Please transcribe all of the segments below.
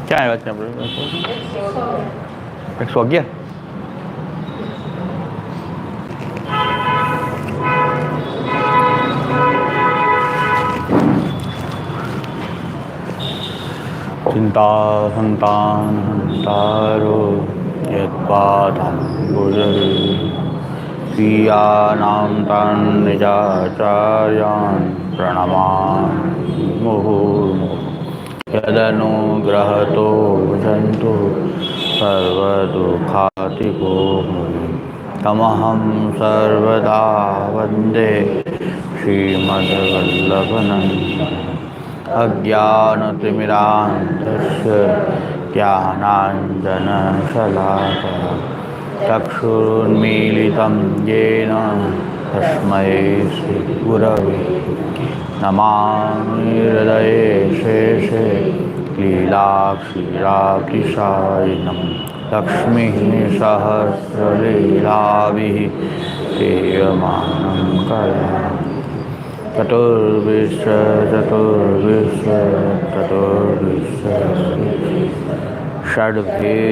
ક્યાં આવ્યા છે આપણે? 111. ચિંતા સંતાનહંતારો યત્પાદં ભુજરે સ્વીયાનાં તાન નિજાચાર્યાન પ્રણમામિ મુહુર્મુહુઃ યદનુગ્રહતો ભુજન્તુ સર્વદુઃખાતિકો મુનિ તમહં સર્વદા વંદે શ્રીમદ્વલ્લભનંદનં અજ્ઞાનતિમિરાન્ધસ્ય જ્ઞાનાંજનશલાકયા ચક્ષુરુન્મીલિतं येन તસ્मै શ્રીગુરવે નમામિ હૃદયે શેષે લીલાક્ષીરાબ્ધિશાયિनं લક્ષ્મીः સહસ્રલીલાभिः સેવ્યમાनं કયા ચતુર્વિશ્વ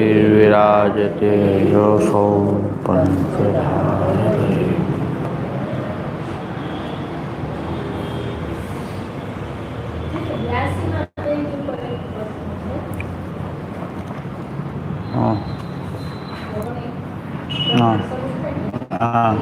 ષડ્ભીર્વિરાજતે યોऽસૌ પંચધારે. હા હા હા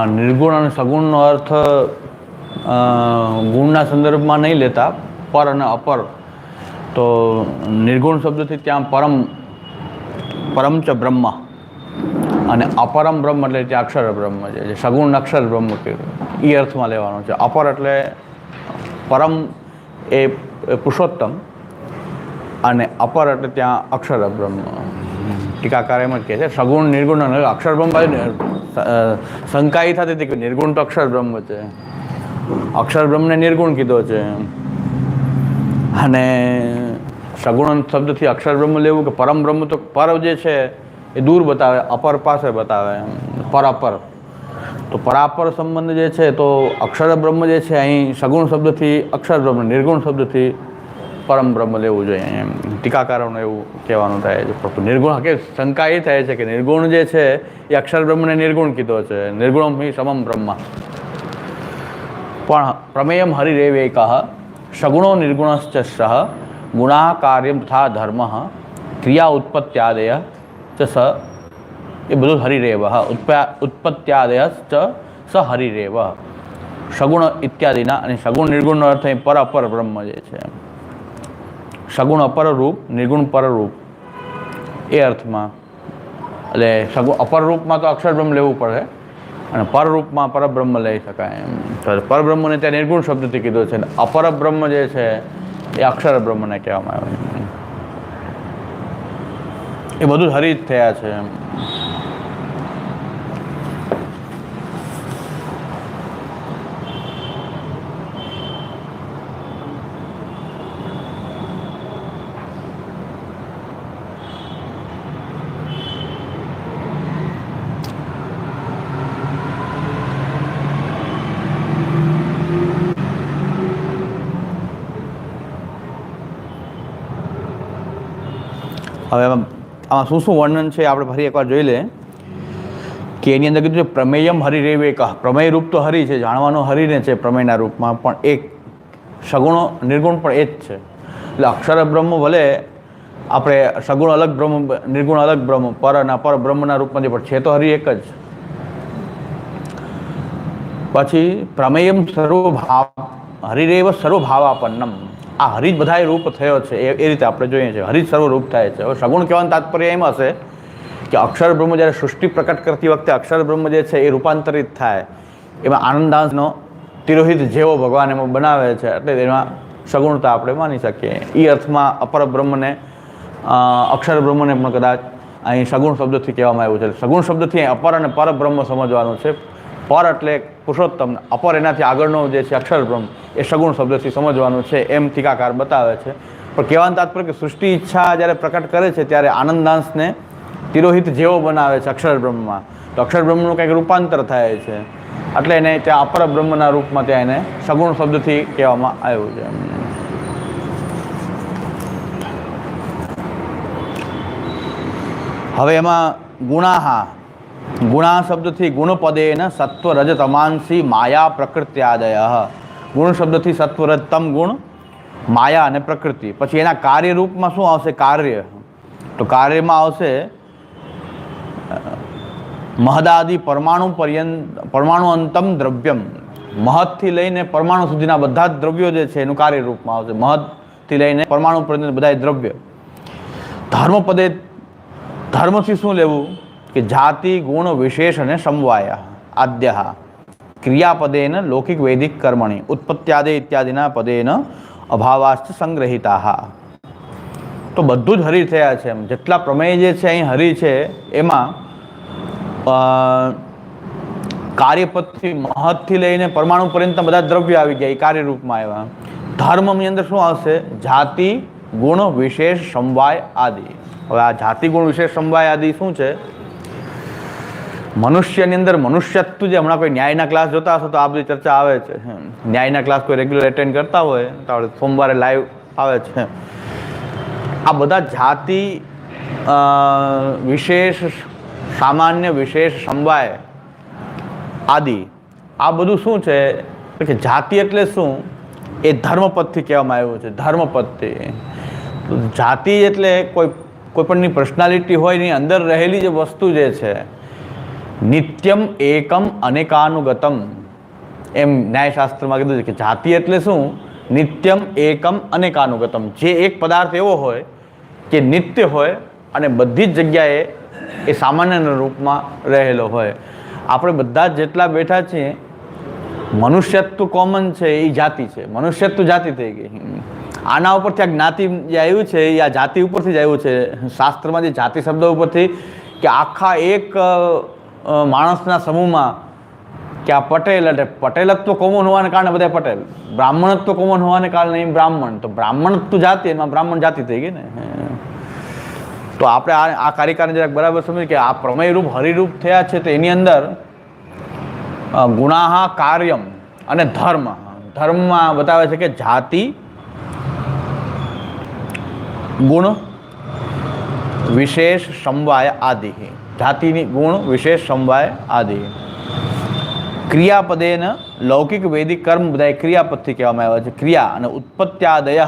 નિર્ગુણ અને સગુણનો અર્થ ગુણના સંદર્ભમાં નહીં લેતા, પર અને અપર. તો નિર્ગુણ શબ્દથી ત્યાં પરમ ચ બ્રહ્મ અને અપરમ બ્રહ્મ એટલે ત્યાં અક્ષર બ્રહ્મ છે. સગુણ અક્ષર બ્રહ્મ એ અર્થમાં લેવાનો છે. અપર એટલે પરમ એ પુરુષોત્તમ અને અપર એટલે ત્યાં અક્ષર બ્રહ્મ. ટીકાકાર એમ જ કહે છે સગુણ નિર્ગુણ અને અક્ષર બ્રહ્મ શંકા એ થતી હતી કે નિર્ગુણ તો અક્ષર બ્રહ્મ છે, અક્ષર બ્રહ્મને નિર્ગુણ કીધો છે, અને સગુણ શબ્દથી અક્ષર બ્રહ્મ લેવું કે પરમ બ્રહ્મ તો પર જે છે એ દૂર બતાવે, અપર પાસે બતાવે, પરાપર. તો પરાપર સંબંધ જે છે તો અક્ષર બ્રહ્મ જે છે અહીં સગુણ શબ્દથી અક્ષર બ્રહ્મ, નિર્ગુણ શબ્દથી પરમ બ્રહ્મ લેવું જોઈએ એમ ટીકાકારોને એવું કહેવાનું થાય છે. નિર્ગુણ કે શંકા એ થાય છે કે નિર્ગુણ જે છે એ અક્ષર બ્રહ્મને નિર્ગુણ કીધો છે, નિર્ગુણમ હિ સમમ બ્રહ્મ. પણ પ્રમેયમ હરિરેવેક સગુણો નિર્ગુણશ્ચ સહ ગુણા કાર્યમ તથા ધર્મ ક્રિયા ઉત્પત્ત્યાદય ચ સ એ બધું હરિરેવ ઉત્પત્ત્યાદય ચ સ હરિરેવ સગુણ ઇત્યાદિના. અને સગુણ નિર્ગુણનો અર્થ અહીં પર અપર બ્રહ્મ જે છે, સગુણ અપર રૂપ, નિર્ગુણ પર રૂપ એ અર્થમાં. એટલે સગુણ અપર રૂપમાં તો અક્ષર બ્રહ્મ લેવું પડે અને પર રૂપમાં પરબ્રહ્મ લઈ શકાય એમ. તો પરબ્રહ્મને ત્યાં નિર્ગુણ શબ્દથી કીધો છે, અપર બ્રહ્મ જે છે એ અક્ષર બ્રહ્મને કહેવામાં આવે છે. એ બધું હરિ જ થયા છે એમ. હવે આમાં શું શું વર્ણન છે આપણે ફરી એકવાર જોઈ લે કે એની અંદર કીધું છે પ્રમેયમ હરિરેવેક. પ્રમેય રૂપ તો હરિ છે, જાણવાનો હરિને છે પ્રમેયના રૂપમાં, પણ એક સગુણો નિર્ગુણ પણ એ જ છે. એટલે અક્ષર બ્રહ્મ ભલે આપણે સગુણ અલગ બ્રહ્મ, નિર્ગુણ અલગ બ્રહ્મ, પર અને અપર બ્રહ્મના રૂપમાંથી, પણ છે તો હરિ એક જ. પછી પ્રમેયમ સર્વભાવ હરિરેવ સર્વભાવાપન્નમ. આ હરિ જ બધાય રૂપ થયો છે એ રીતે આપણે જોઈએ છીએ. હરિ જ સર્વ રૂપ થાય છે. હવે સગુણ કહેવાનું તાત્પર્ય એમ હશે કે અક્ષર બ્રહ્મ જ્યારે સૃષ્ટિ પ્રકટ કરતી વખતે અક્ષર બ્રહ્મ જે છે એ રૂપાંતરિત થાય, એમાં આનંદાંશનો તિરોહિત જેવો ભગવાન એમાં બનાવે છે, એટલે એમાં સગુણતા આપણે માની શકીએ. એ અર્થમાં અપર બ્રહ્મને અક્ષર બ્રહ્મને પણ કદાચ અહીં સગુણ શબ્દથી કહેવામાં આવ્યું છે. સગુણ શબ્દથી અપર અને પરબ્રહ્મ સમજવાનું છે. પર એટલે પુરુષોત્તમ, અપર એનાથી આગળનો જે છે અક્ષર બ્રહ્મ એ સગુણ શબ્દથી સમજવાનું છે એમ ટીકાકાર બતાવે છે. પણ કહેવાનું તાત્પર્ય કે સૃષ્ટિ ઈચ્છા જ્યારે પ્રકટ કરે છે ત્યારે આનંદાંશને તિરોહિત જેવો બનાવે છે અક્ષર બ્રહ્મમાં. તો અક્ષર બ્રહ્મનું કંઈક રૂપાંતર થાય છે, એટલે એને ત્યાં અપર બ્રહ્મના રૂપમાં ત્યાં એને સગુણ શબ્દથી કહેવામાં આવ્યું છે. હવે એમાં ગુણા શબ્દથી ગુણપદેન સત્વ રજ તમાંસી માયા પ્રકૃત્યાદય. ગુણ શબ્દથી સત્વ રજ તમ ગુણ, માયા અને પ્રકૃતિ. પછી એના કાર્ય રૂપમાં શું આવશે? કાર્ય. તો કાર્યમાં આવશે મહદાદિ પરમાણુ અંતમ દ્રવ્યમ. મહદથી લઈને પરમાણુ સુધીના બધા જ દ્રવ્યો જે છે એનું કાર્ય રૂપમાં આવશે. મહદથી લઈને પરમાણુ પર્યંત બધા દ્રવ્ય. ધર્મપદે ધર્મથી શું લેવું કે જાતિ ગુણ વિશેષ અને સમવાયા આદ્ય ક્રિયાપદેન લૌકિક વૈદિક કર્મણી ઉત્પત્ત્યાદે ઇત્યાદિના પદેન અભાવાશ્ચ સંગ્રહિતા. તો તો બધું જ હરી થયા છે. એમ જેટલા પ્રમેય જે છે અહીં હરી છે એમાં કાર્યપદથી મહતથી લઈને પરમાણુ પર્યંત બધા દ્રવ્ય આવી ગયા, એ કાર્યરૂપમાં આવ્યા. ધર્મની અંદર શું આવશે? જાતિ ગુણ વિશેષ સમવાય આદિ. હવે આ જાતિ ગુણ વિશેષ સમવાય આદિ શું છે? મનુષ્યની અંદર મનુષ્યત્વ, જે હમણાં કોઈ ન્યાયના ક્લાસ જોતા હશો તો આ બધી ચર્ચા આવે છે. ન્યાયના ક્લાસ કોઈ રેગ્યુલર એટેન્ડ કરતા હોય તો આપણે સોમવારે લાઈવ આવે છે. આ બધા જાતિ વિશેષ, સામાન્ય, વિશેષ, સમવાય આદિ, આ બધું શું છે કે જાતિ એટલે શું? એ ધર્મપદથી કહેવામાં આવ્યું છે. ધર્મપદથી જાતિ એટલે કોઈ પણની પર્સનાલિટી હોય એની અંદર રહેલી જે વસ્તુ જે છે, નિત્યમ એકમ અનેકાનુગતમ, એમ ન્યાયશાસ્ત્રમાં કીધું છે કે જાતિ એટલે શું? નિત્યમ એકમ અનેકાનુગતમ. જે એક પદાર્થ એવો હોય કે નિત્ય હોય અને બધી જ જગ્યાએ એ સામાન્ય રૂપમાં રહેલો હોય. આપણે બધા જ જેટલા બેઠા છીએ, મનુષ્યત્વ કોમન છે, એ જાતિ છે. મનુષ્યત્વ જાતિ થઈ ગઈ. આના ઉપરથી આ જ્ઞાતિ જે આવ્યું છે એ આ જાતિ ઉપરથી જ આવ્યું છે. શાસ્ત્રમાં જે જાતિ શબ્દ ઉપરથી, કે આખા એક માણસના સમૂહમાં કે આ પટેલ, એટલે પટેલત્વ કોમન હોવાને કારણે બધા પટેલ, બ્રાહ્મણત્વ કોમન હોવાને કારણે બ્રાહ્મણ, તો બ્રાહ્મણત્વ જાતિ, એમાં બ્રાહ્મણ જાતિ થઈ ગઈ ને. તો આપણે આ કાર્યકારને જરાક બરાબર સમજીએ કે આ પ્રમેયરૂપ હરિરૂપ થયા છે. તો એની અંદર ગુણાહા કાર્યમ અને ધર્મ, ધર્મમાં બતાવે છે કે જાતિ ગુણ વિશેષ સમવાય આદિ. જાતિની ગુણ વિશેષ સમવાય આદિ. ક્રિયાપદેન લૌકિક વૈદિક કર્મ બધા ક્રિયાપદથી કહેવામાં આવ્યા છે. ક્રિયા અને ઉત્પત્ત્યાદય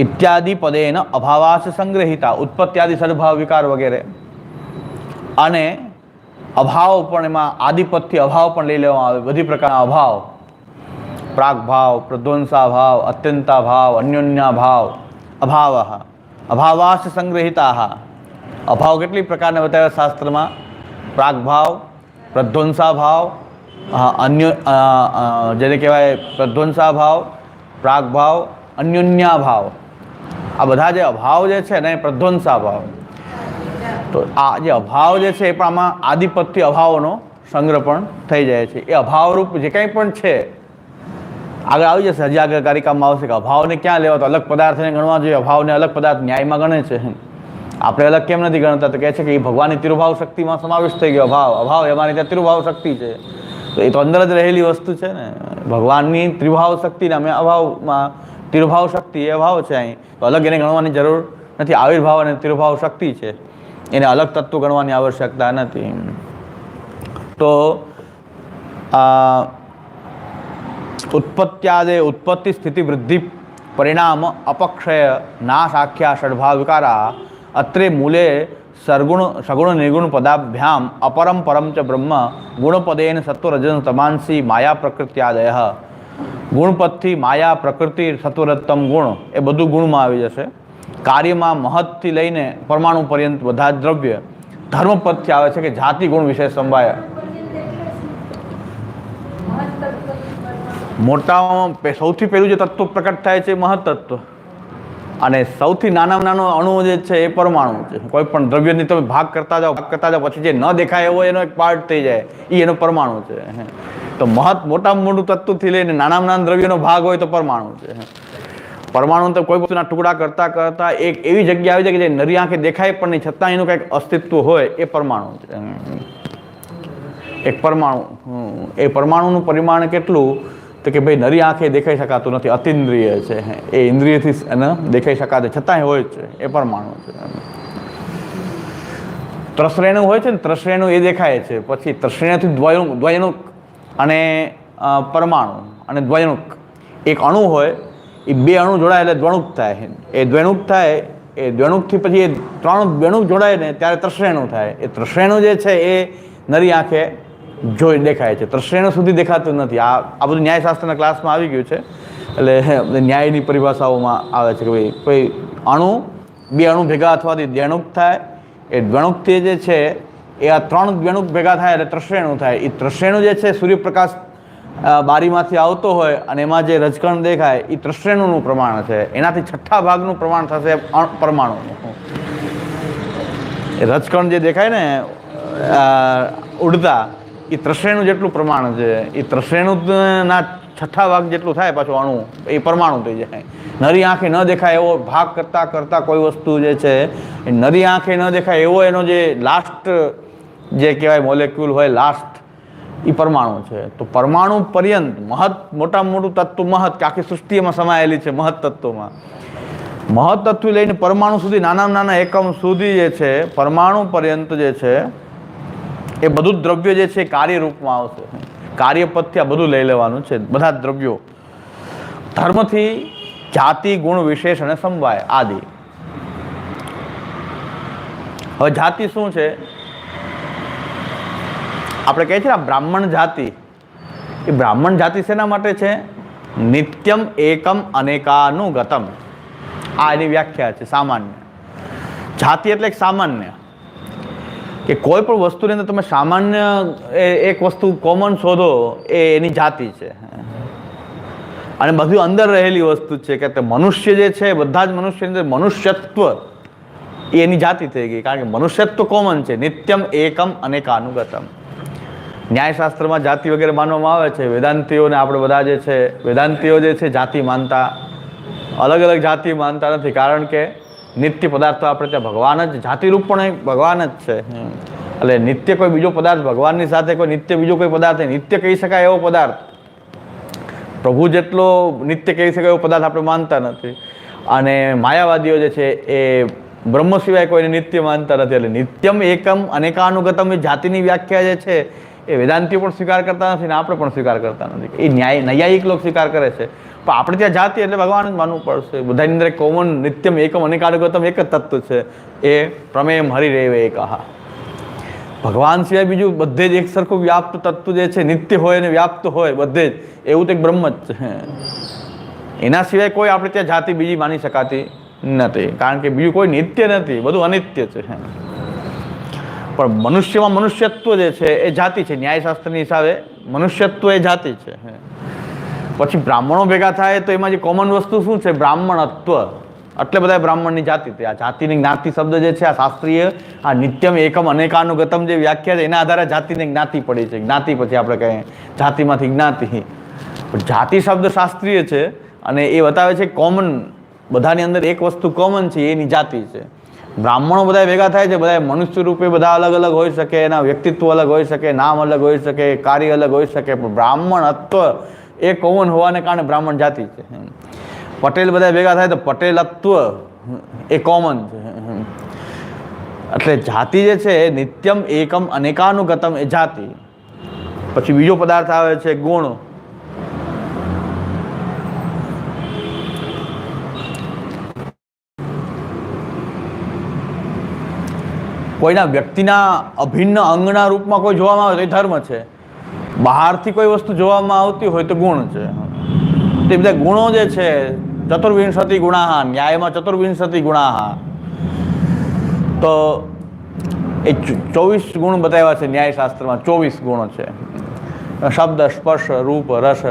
ઇત્યાદિ પદેન અભાવાસ સંગ્રહિતા. ઉત્પત્ત્યાદિ સદભાવ વિકાર વગેરે, અને અભાવ પણ એમાં આદિપદથી અભાવ પણ લઈ લેવામાં આવે. બધી પ્રકારના અભાવ, પ્રાગભાવ, પ્રધ્વંસાભાવ, અત્યંતાભાવ, અન્યોન્યાભાવ, અભાવ, અભાવાસ સંગ્રહિતા. અભાવ કેટલી પ્રકારના બતાવ્યા શાસ્ત્રમાં? પ્રાગભાવ, પ્રધ્વંસાભાવ, જેને કહેવાય પ્રધ્વંસાભાવ, પ્રાગભાવ, અન્યોન્યાભાવ. આ બધા જે અભાવ જે છે ને, પ્રધ્વંસાભાવ. તો આ જે અભાવ જે છે એ પણ આમાં આદિપદથી અભાવનો સંગ્રહ પણ થઈ જાય છે. એ અભાવરૂપ જે કંઈ પણ છે આગળ આવી જશે. હજી આગળ કારિકામાં આવશે કે અભાવને ક્યાં લેવા, તો અલગ પદાર્થને ગણવા જોઈએ. અભાવને અલગ પદાર્થ ન્યાયમાં ગણે છે. આપણે અલગ કેમ નથી ગણતા? તો કહે છે કે એ ભગવાનની તિરુભાવ શક્તિમાં સમાવેશ થઈ ગયો. અભાવ અમારી ત્યાં તિરુભાવ શક્તિ છે. તો એ તો અંદર જ રહેલી વસ્તુ છે ને. ભગવાનની ત્રિભાવ શક્તિને અમે અભાવમાં, તિરુભાવ શક્તિ એ અભાવ છે અહીં. તો અલગ એને ગણવાની જરૂર નથી. આવિર્ભાવ અને તિરુભાવ શક્તિ છે, એને અલગ તત્વ ગણવાની આવશ્યકતા નથી. તો ઉત્પત્ત્યાદે ઉત્પત્તિ સ્થિતિ વૃદ્ધિ પરિણામ અપક્ષય નાશ આખ્યા ષડભાવ વિકારા અત્રે મૂલે સગુણ નિર્ગુણ પદાભ્યામ અપરમ પરમ ચ બ્રહ્મ ગુણપદેન સત્વરજન તમાંસી માયા પ્રકૃત્યાદય. ગુણપદથી માયા, પ્રકૃતિ, સત્વરતમ ગુણ, એ બધું ગુણમાં આવી જશે. કાર્યમાં મહતથી લઈને પરમાણુ પર્યંત બધા જ દ્રવ્ય ધર્મપદથી આવે છે કે જાતિ ગુણ વિશેષ સંભાય. મોટામાં સૌથી પહેલું જે તત્વ પ્રકટ થાય છે મહત્તત્વ, અને સૌથી નાનામાં નાનો અણુ જે છે એ પરમાણુ છે. કોઈ પણ દ્રવ્યની તમે ભાગ કરતા જાઓ પછી જે ન દેખાય એવો એનો એક પાર્ટ થઈ જાય, એ એનો પરમાણુ છે. તો મોટામાં મોટું તત્વથી લઈને નાનામાં નાના દ્રવ્યનો ભાગ હોય તો પરમાણુ છે. પરમાણુ તો કોઈ વસ્તુના ટુકડા કરતા કરતા એક એવી જગ્યા આવી જાય કે જે નરી આંખે દેખાય પણ નહીં, છતાં એનું કંઈક અસ્તિત્વ હોય, એ પરમાણુ છે. એક પરમાણુ, એ પરમાણુનું પરિમાણ કેટલું? તો કે ભાઈ નરી આંખે દેખાઈ શકાતું નથી, અતિન્દ્રિય છે. એ ઇન્દ્રિયથી એને દેખાઈ શકાતે છતાંય હોય છે, એ પરમાણુ છે. ત્રશ્રેણુ હોય છે ને, ત્રશ્રેણુ એ દેખાય છે. પછી ત્રશ્રેણુથી દ્વયણુક અને પરમાણુ અને દ્વયણુક. એક અણુ હોય, એ બે અણુ જોડાય એટલે દ્વણુક થાય. એ દ્વણુક થાય, એ દ્વણુકથી પછી એ ત્રણ દ્વણુક જોડાય ને ત્યારે ત્રશ્રેણુ થાય. એ ત્રશ્રેણુ જે છે એ નરી આંખે જોઈ દેખાય છે, ત્રશ્રેણુ સુધી દેખાતું નથી. આ બધું ન્યાયશાસ્ત્રના ક્લાસમાં આવી ગયું છે. એટલે ન્યાયની પરિભાષાઓમાં આવે છે કે ભાઈ કોઈ અણુ, બે અણુ ભેગા થવાથી દ્વણુક થાય. એ દ્વણુકથી જે છે એ આ ત્રણ દ્વણુક ભેગા થાય એટલે ત્રશ્રેણુ થાય. એ ત્રશ્રેણુ જે છે સૂર્યપ્રકાશ બારીમાંથી આવતો હોય અને એમાં જે રજકણ દેખાય એ ત્રશ્રેણુનું પ્રમાણ છે, એનાથી 6થા ભાગનું પ્રમાણ થશે પરમાણુનું. એ રજકણ જે દેખાય ને ઉડતા, એ ત્રશ્રેણુ જેટલું પ્રમાણ છે. એ ત્રશ્રેણુના 6થા ભાગ જેટલું થાય પાછું અણુ, એ પરમાણુ થઈ જાય. નરી આંખે ન દેખાય એવો ભાગ કરતાં કરતાં કોઈ વસ્તુ જે છે એ નરી આંખે ન દેખાય એવો એનો જે લાસ્ટ જે કહેવાય મોલેક્યુલ હોય, લાસ્ટ, એ પરમાણુ છે. તો પરમાણુ પર્યંત મોટામાં મોટું તત્વ મહત, કે આખી સૃષ્ટિમાં સમાયેલી છે મહત તત્વમાં. મહત તત્વ લઈને પરમાણુ સુધી, નાનામાં નાના એકમ સુધી જે છે, પરમાણુ પર્યંત જે છે એ બધું જ દ્રવ્ય જે છે કાર્ય રૂપમાં આવશે. કાર્યપદથી આ બધું લઈ લેવાનું છે, બધા જ દ્રવ્યો. ધર્મથી જાતિ, ગુણ, વિશેષ અને સમવાય આદિ. હવે જાતિ શું છે? આપણે કહીએ છીએ ને બ્રાહ્મણ જાતિ. એ બ્રાહ્મણ જાતિ શેના માટે છે? નિત્યમ એકમ અનેકાનુગતમ. આ એની વ્યાખ્યા છે સામાન્ય. જાતિ એટલે સામાન્ય, કે કોઈ પણ વસ્તુની અંદર તમે સામાન્ય એક વસ્તુ કોમન શોધો, એ એની જાતિ છે. અને બધું અંદર રહેલી વસ્તુ છે, કે મનુષ્ય જે છે, બધા જ મનુષ્યની અંદર મનુષ્યત્વ એ એની જાતિ થઈ ગઈ. કારણ કે મનુષ્યત્વ કોમન છે. નિત્યમ એકમ અનેકાનુગતમ. ન્યાયશાસ્ત્રમાં જાતિ વગેરે માનવામાં આવે છે. વેદાંતિઓને આપણે બધા જે છે, વેદાંતિઓ જે છે જાતિ માનતા, અલગ અલગ જાતિ માનતા નથી. કારણ કે નિત્ય પદાર્થ આપણે ત્યાં ભગવાન જ, જાતિરૂપ પણ ભગવાન જ છે. એટલે નિત્ય કોઈ બીજો પદાર્થ ભગવાનની સાથે કોઈ નિત્ય બીજો કોઈ પદાર્થ, નિત્ય કહી શકાય એવો પદાર્થ, પ્રભુ જેટલો નિત્ય કહી શકાય એવો પદાર્થ આપણે માનતા નથી. અને માયાવાદીઓ જે છે એ બ્રહ્મ સિવાય કોઈને નિત્ય માનતા નથી. એટલે નિત્યમ એકમ અનેકાનુગતમ એ જાતિની વ્યાખ્યા જે છે એ વેદાંતિઓ પણ સ્વીકાર કરતા નથી ને આપણે પણ સ્વીકાર કરતા નથી. એ નૈયાયિક લોકો સ્વીકાર કરે છે. પણ આપણે ત્યાં જાતિ એટલે ભગવાન જ માનવું પડશે. બધાની અંદર કોમન નિત્યમ એકમ અનેકાનુગતમ એક જ તત્વ છે, એ પ્રમેયમ હરિરેવ એકઃ. ભગવાન સિવાય બીજું બધે જ એક સરખું વ્યાપ્ત તત્વ જે છે, નિત્ય હોય અને વ્યાપ્ત હોય બધે જ, એવું તો એક બ્રહ્મ જ છે. એના સિવાય કોઈ આપણે ત્યાં જાતિ બીજી માની શકાતી નથી. કારણ કે બીજું કોઈ નિત્ય નથી, બધું અનિત્ય છે. પણ મનુષ્યમાં મનુષ્યત્વ જે છે એ જાતિ છે. ન્યાયશાસ્ત્રની હિસાબે મનુષ્યત્વ એ જાતિ છે. પછી બ્રાહ્મણો ભેગા થાય તો એમાં જે કોમન વસ્તુ શું છે? બ્રાહ્મણત્વ. એટલે બધા બ્રાહ્મણની જાતિ. આ જાતિની જ્ઞાતિ શબ્દ જે છે, આ શાસ્ત્રીય, આ નિત્યમ એકમ અનેકાનુગતમ જે વ્યાખ્યા છે, એના આધારે જાતિની જ્ઞાતિ પડી છે. જ્ઞાતિ પછી આપણે કહીએ જાતિમાંથી જ્ઞાતિ. જાતિ શબ્દ શાસ્ત્રીય છે અને એ બતાવે છે કોમન, બધાની અંદર એક વસ્તુ કોમન છે, એની જાતિ છે. બ્રાહ્મણો બધા ભેગા થાય છે, બધા મનુષ્ય રૂપે બધા અલગ અલગ હોઈ શકે, એના વ્યક્તિત્વ અલગ હોઈ શકે, નામ અલગ હોઈ શકે, કાર્ય અલગ હોઈ શકે, પણ બ્રાહ્મણત્વ એ કોમન હોવાને કારણે બ્રાહ્મણ જાતિ છે. પટેલ બધા ભેગા થાય તો પટેલત્વ એ કોમન છે. એટલે જાતિ જે છે નિત્યમ એકમ અનેકાનુગતમ એ જાતિ. પછી બીજો પદાર્થ આવે છે ગુણ. કોઈના વ્યક્તિના અભિન્ન અંગના રૂપમાં કોઈ જોવામાં આવે તો એ ધર્મ છે. બહારથી કોઈ વસ્તુ જોવામાં આવતી હોય તો ગુણ છે. તે બધા ગુણો જે છે, ચતુર્વિંશતિ ગુણાહ, ન્યાયમાં ચતુર્વિંશતિ ગુણાહ, તો એ 24 ગુણ બતાવ્યા છે ન્યાયશાસ્ત્રમાં. 24 ગુણો છે. શબ્દ, સ્પર્શ, રૂપ, રસ,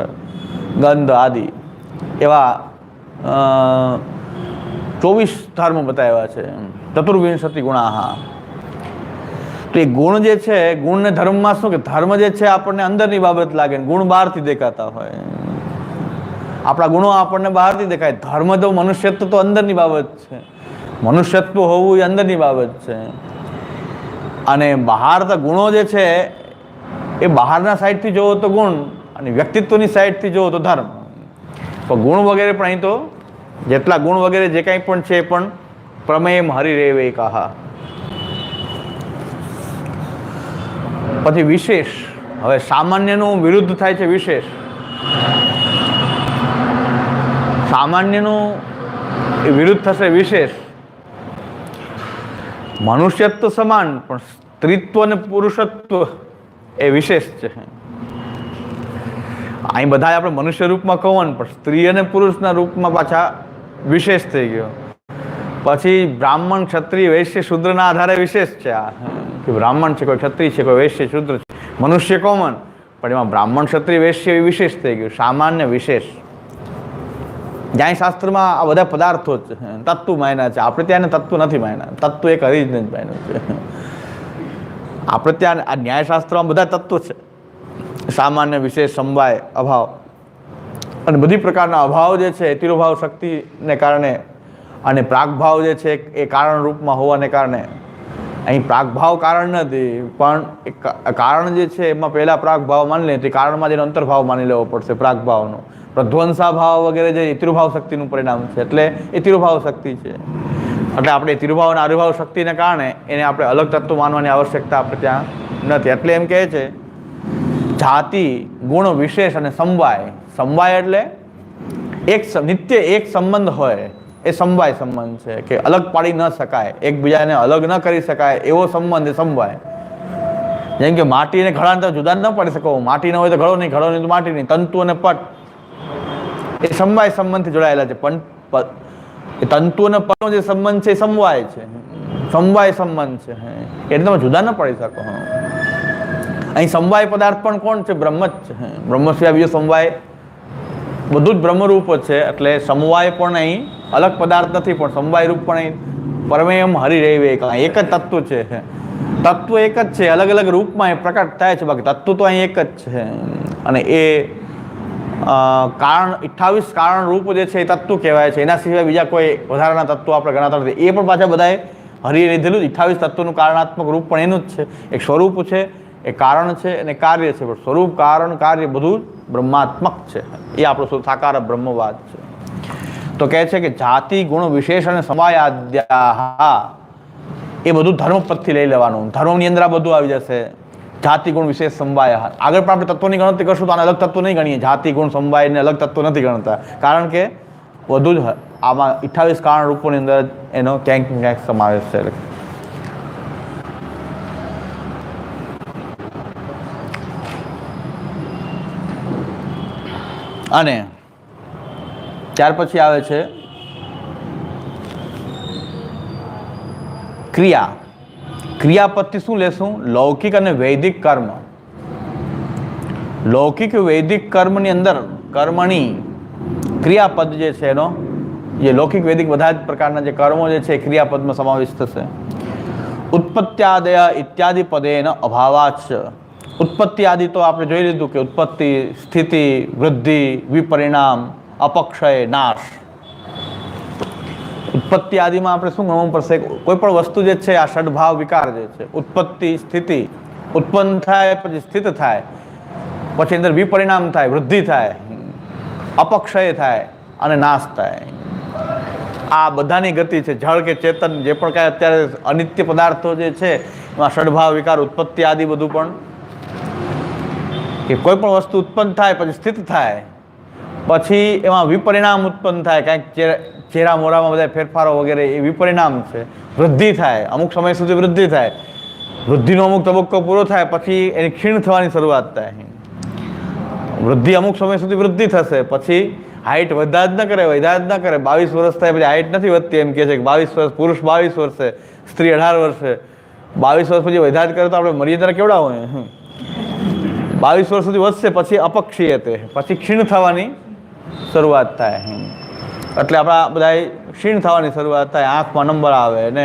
ગંધ આદિ એવા 24 ધર્મ બતાવ્યા છે. ચતુર્વિંશતિ ગુણાહ. તો એ ગુણ જે છે, ગુણને ધર્મમાં શું કે ધર્મ જે છે આપણને અંદરની બાબત લાગે, ગુણ બહારથી દેખાતા હોય. આપણા ગુણો આપણને બહારથી દેખાય. ધર્મ તો મનુષ્યત્વ તો અંદરની બાબત છે. મનુષ્યત્વ હોવું એ અંદરની બાબત છે. અને બહાર તો ગુણો જે છે એ બહારના સાઈડથી જોવો તો ગુણ, અને વ્યક્તિત્વની સાઈડથી જોવો તો ધર્મ. પણ ગુણ વગેરે પણ અહીં તો જેટલા ગુણ વગેરે જે કાંઈ પણ છે એ પણ પ્રમેયમ હરિરેવ એકઃ. પછી વિશેષ. હવે સામાન્યનું વિરુદ્ધ થાય છે વિશેષ. સામાન્યનું વિરુદ્ધ થશે વિશેષ. મનુષ્યત્વ સમાન, પણ સ્ત્રીત્વ અને પુરુષત્વ એ વિશેષ છે. અહીં બધા આપણે મનુષ્ય રૂપમાં કોમન, પણ સ્ત્રી અને પુરુષના રૂપમાં પાછા વિશેષ થઈ ગયો. પછી બ્રાહ્મણ, ક્ષત્રિય, વૈશ્ય, શૂદ્રના આધારે વિશેષ છે. આ કે બ્રાહ્મણ છે, કોઈ ક્ષત્રિય છે, કોઈ વૈશ્ય, શૂદ્ર છે. મનુષ્ય કોમન, પણ એમાં બ્રાહ્મણ ક્ષત્રિય વૈશ્ય એવી વિશેષ થઈ ગયું, સામાન્ય વિશેષ. જ્યાં શાસ્ત્રમાં આ બધા પદાર્થો જ તત્વ માયના છે, આપણે ત્યાં તત્વ નથી માયના, તત્વ એક હરી જ નથી માયનું છે. આપણે ત્યાં આ ન્યાયશાસ્ત્રમાં બધા તત્વો છે, સામાન્ય વિશેષ સમવાય અભાવ, અને બધી પ્રકારના અભાવ જે છે તિરોભાવ શક્તિને કારણે અને પ્રાગભાવ જે છે એ કારણ રૂપમાં હોવાને કારણે અહીં પ્રાગભાવ કારણ નથી, પણ કારણ જે છે એમાં પહેલાં પ્રાગભાવ માની લે તો કારણમાં જેનો અંતર્ભાવ માની લેવો પડશે. પ્રાગભાવનો પ્રધ્વંસા ભાવ વગેરે જે તિરુભાવ શક્તિનું પરિણામ છે, એટલે એ તિરુભાવ શક્તિ છે. એટલે આપણે તિરુભાવ અને આરુભાવ શક્તિને કારણે એને આપણે અલગ તત્વ માનવાની આવશ્યકતા આપણે ત્યાં નથી. એટલે એમ કહે છે જાતિ ગુણ વિશેષ અને સમવાય. સમવાય એટલે એક નિત્ય એક સંબંધ હોય, એ સમવાય સંબંધ છે, કે અલગ પાડી ન શકાય, એકબીજાને અલગ ન કરી શકાય એવો સંબંધ એ સમવાય. જેમ કે માટી અને ઘડાને તો જુદા ન પાડી શકો, માટી ન હોય તો ઘડો નહીં, ઘડો નહીં તો માટી નહીં. તંતુ અને પટ એ સમવાય સંબંધથી જોડાયેલા છે, પણ તંતુ અને પટનો જે સંબંધ છે એ સમવાય છે, સમવાય સંબંધ છે, એટલે તમે જુદા ન પાડી શકો. અહીં સમવાય પદાર્થ પણ કોણ છે? બ્રહ્મ જ છે. બ્રહ્મ સિવાય બીજો સમવાય બધું જ બ્રહ્મરૂપ છે. એટલે સમવાય પણ અહીં અલગ પદાર્થ નથી, પણ સમવાય રૂપ પણ અહીં પરમેયમ હરિરેવે એક જ તત્વ છે. તત્વ એક જ છે, અલગ અલગ રૂપમાં એ પ્રકટ થાય છે, બાકી તત્વ તો અહીં એક જ છે. અને એ કારણ 28 કારણ રૂપ જે છે એ તત્વ કહેવાય છે. એના સિવાય બીજા કોઈ વધારાના તત્વો આપણે ગણાતા નથી. એ પણ પાછા બધાએ હરિએ લીધેલું જ. 28 તત્વોનું કારણાત્મક રૂપ પણ એનું જ છે. એક સ્વરૂપ છે, એ કારણ છે અને કાર્ય છે, પણ સ્વરૂપ કારણ કાર્ય બધું બ્રહ્માત્મક છે. એ આપણો સાકાર બ્રહ્મવાદ છે. તો કહે છે કે જાતિ ગુણ વિશેષ અને સમવાયાદ્યા, એ બધું ધર્મપદથી લઈ લેવાનું. ધર્મની અંદર આ બધું આવી જશે. જાતિ ગુણ વિશેષ સમવાય. આગળ પણ આપણે તત્વોની ગણતરી કરશું તો આને અલગ તત્વો નહીં ગણીએ. જાતિ ગુણ સમવાયને અલગ તત્વો નથી ગણતા, કારણ કે બધું જ આમાં 28 કારણ રૂપોની અંદર એનો ક્યાંક ક્યાંક સમાવેશ છે. અને ત્યાર પછી આવે છે ક્રિયા. ક્રિયાપદથી શું લેશું? લૌકિક અને વૈદિક કર્મ. લૌકિક વૈદિક કર્મની અંદર કર્મણી ક્રિયાપદ જે છે એનો, જે લૌકિક વૈદિક બધા જ પ્રકારના જે કર્મો જે છે એ ક્રિયાપદમાં સમાવેશ થશે. ઉત્પત્ત્યાદય ઇત્યાદિ પદેન અભાવાચ. ઉત્પત્તિ આદિ તો આપણે જોઈ લીધું કે ઉત્પત્તિ, સ્થિતિ, વૃદ્ધિ, વિપરિણામ, અપક્ષય, નાશ. ઉત્પત્તિ આદિમાં આપણે શું ગણવું પડશે? કોઈ પણ વસ્તુ જે છે આ ષડભાવ વિકાર જે છે, ઉત્પત્તિ સ્થિતિ, ઉત્પન્ન થાય પછી સ્થિત થાય, પછી અંદર વિપરિણામ થાય, વૃદ્ધિ થાય, અપક્ષય થાય અને નાશ થાય. આ બધાની ગતિ છે. જળ કે ચેતન જે પણ કાંઈ અત્યારે અનિત્ય પદાર્થો જે છે એમાં ષડભાવ વિકાર, ઉત્પત્તિ આદિ બધું પણ, કે કોઈ પણ વસ્તુ ઉત્પન્ન થાય પછી સ્થિત થાય, પછી એમાં વિપરિણામ ઉત્પન્ન થાય, કાંઈક ચહેરા મોઢામાં બધા ફેરફારો વગેરે એ વિપરિણામ છે. વૃદ્ધિ થાય, અમુક સમય સુધી વૃદ્ધિ થાય, વૃદ્ધિનો અમુક તબક્કો પૂરો થાય પછી એની ક્ષીણ થવાની શરૂઆત થાય. વૃદ્ધિ અમુક સમય સુધી વૃદ્ધિ થશે, પછી હાઇટ વધા જ ન કરે, 22 વર્ષ થાય પછી હાઇટ નથી વધતી. એમ કહે છે કે 22 વર્ષ, પુરુષ 22 વર્ષે, સ્ત્રી 18 વર્ષે. 22 વર્ષ પછી વધા જ કરે તો આપણે મર્યાદા કેવડા હોય? 22 વર્ષ સુધી વધશે, પછી અપક્ષીય તે, પછી ક્ષીણ થવાની શરૂઆત થાય. એટલે આપણા બધા ક્ષીણ થવાની શરૂઆત થાય. આંખમાં નંબર આવે ને,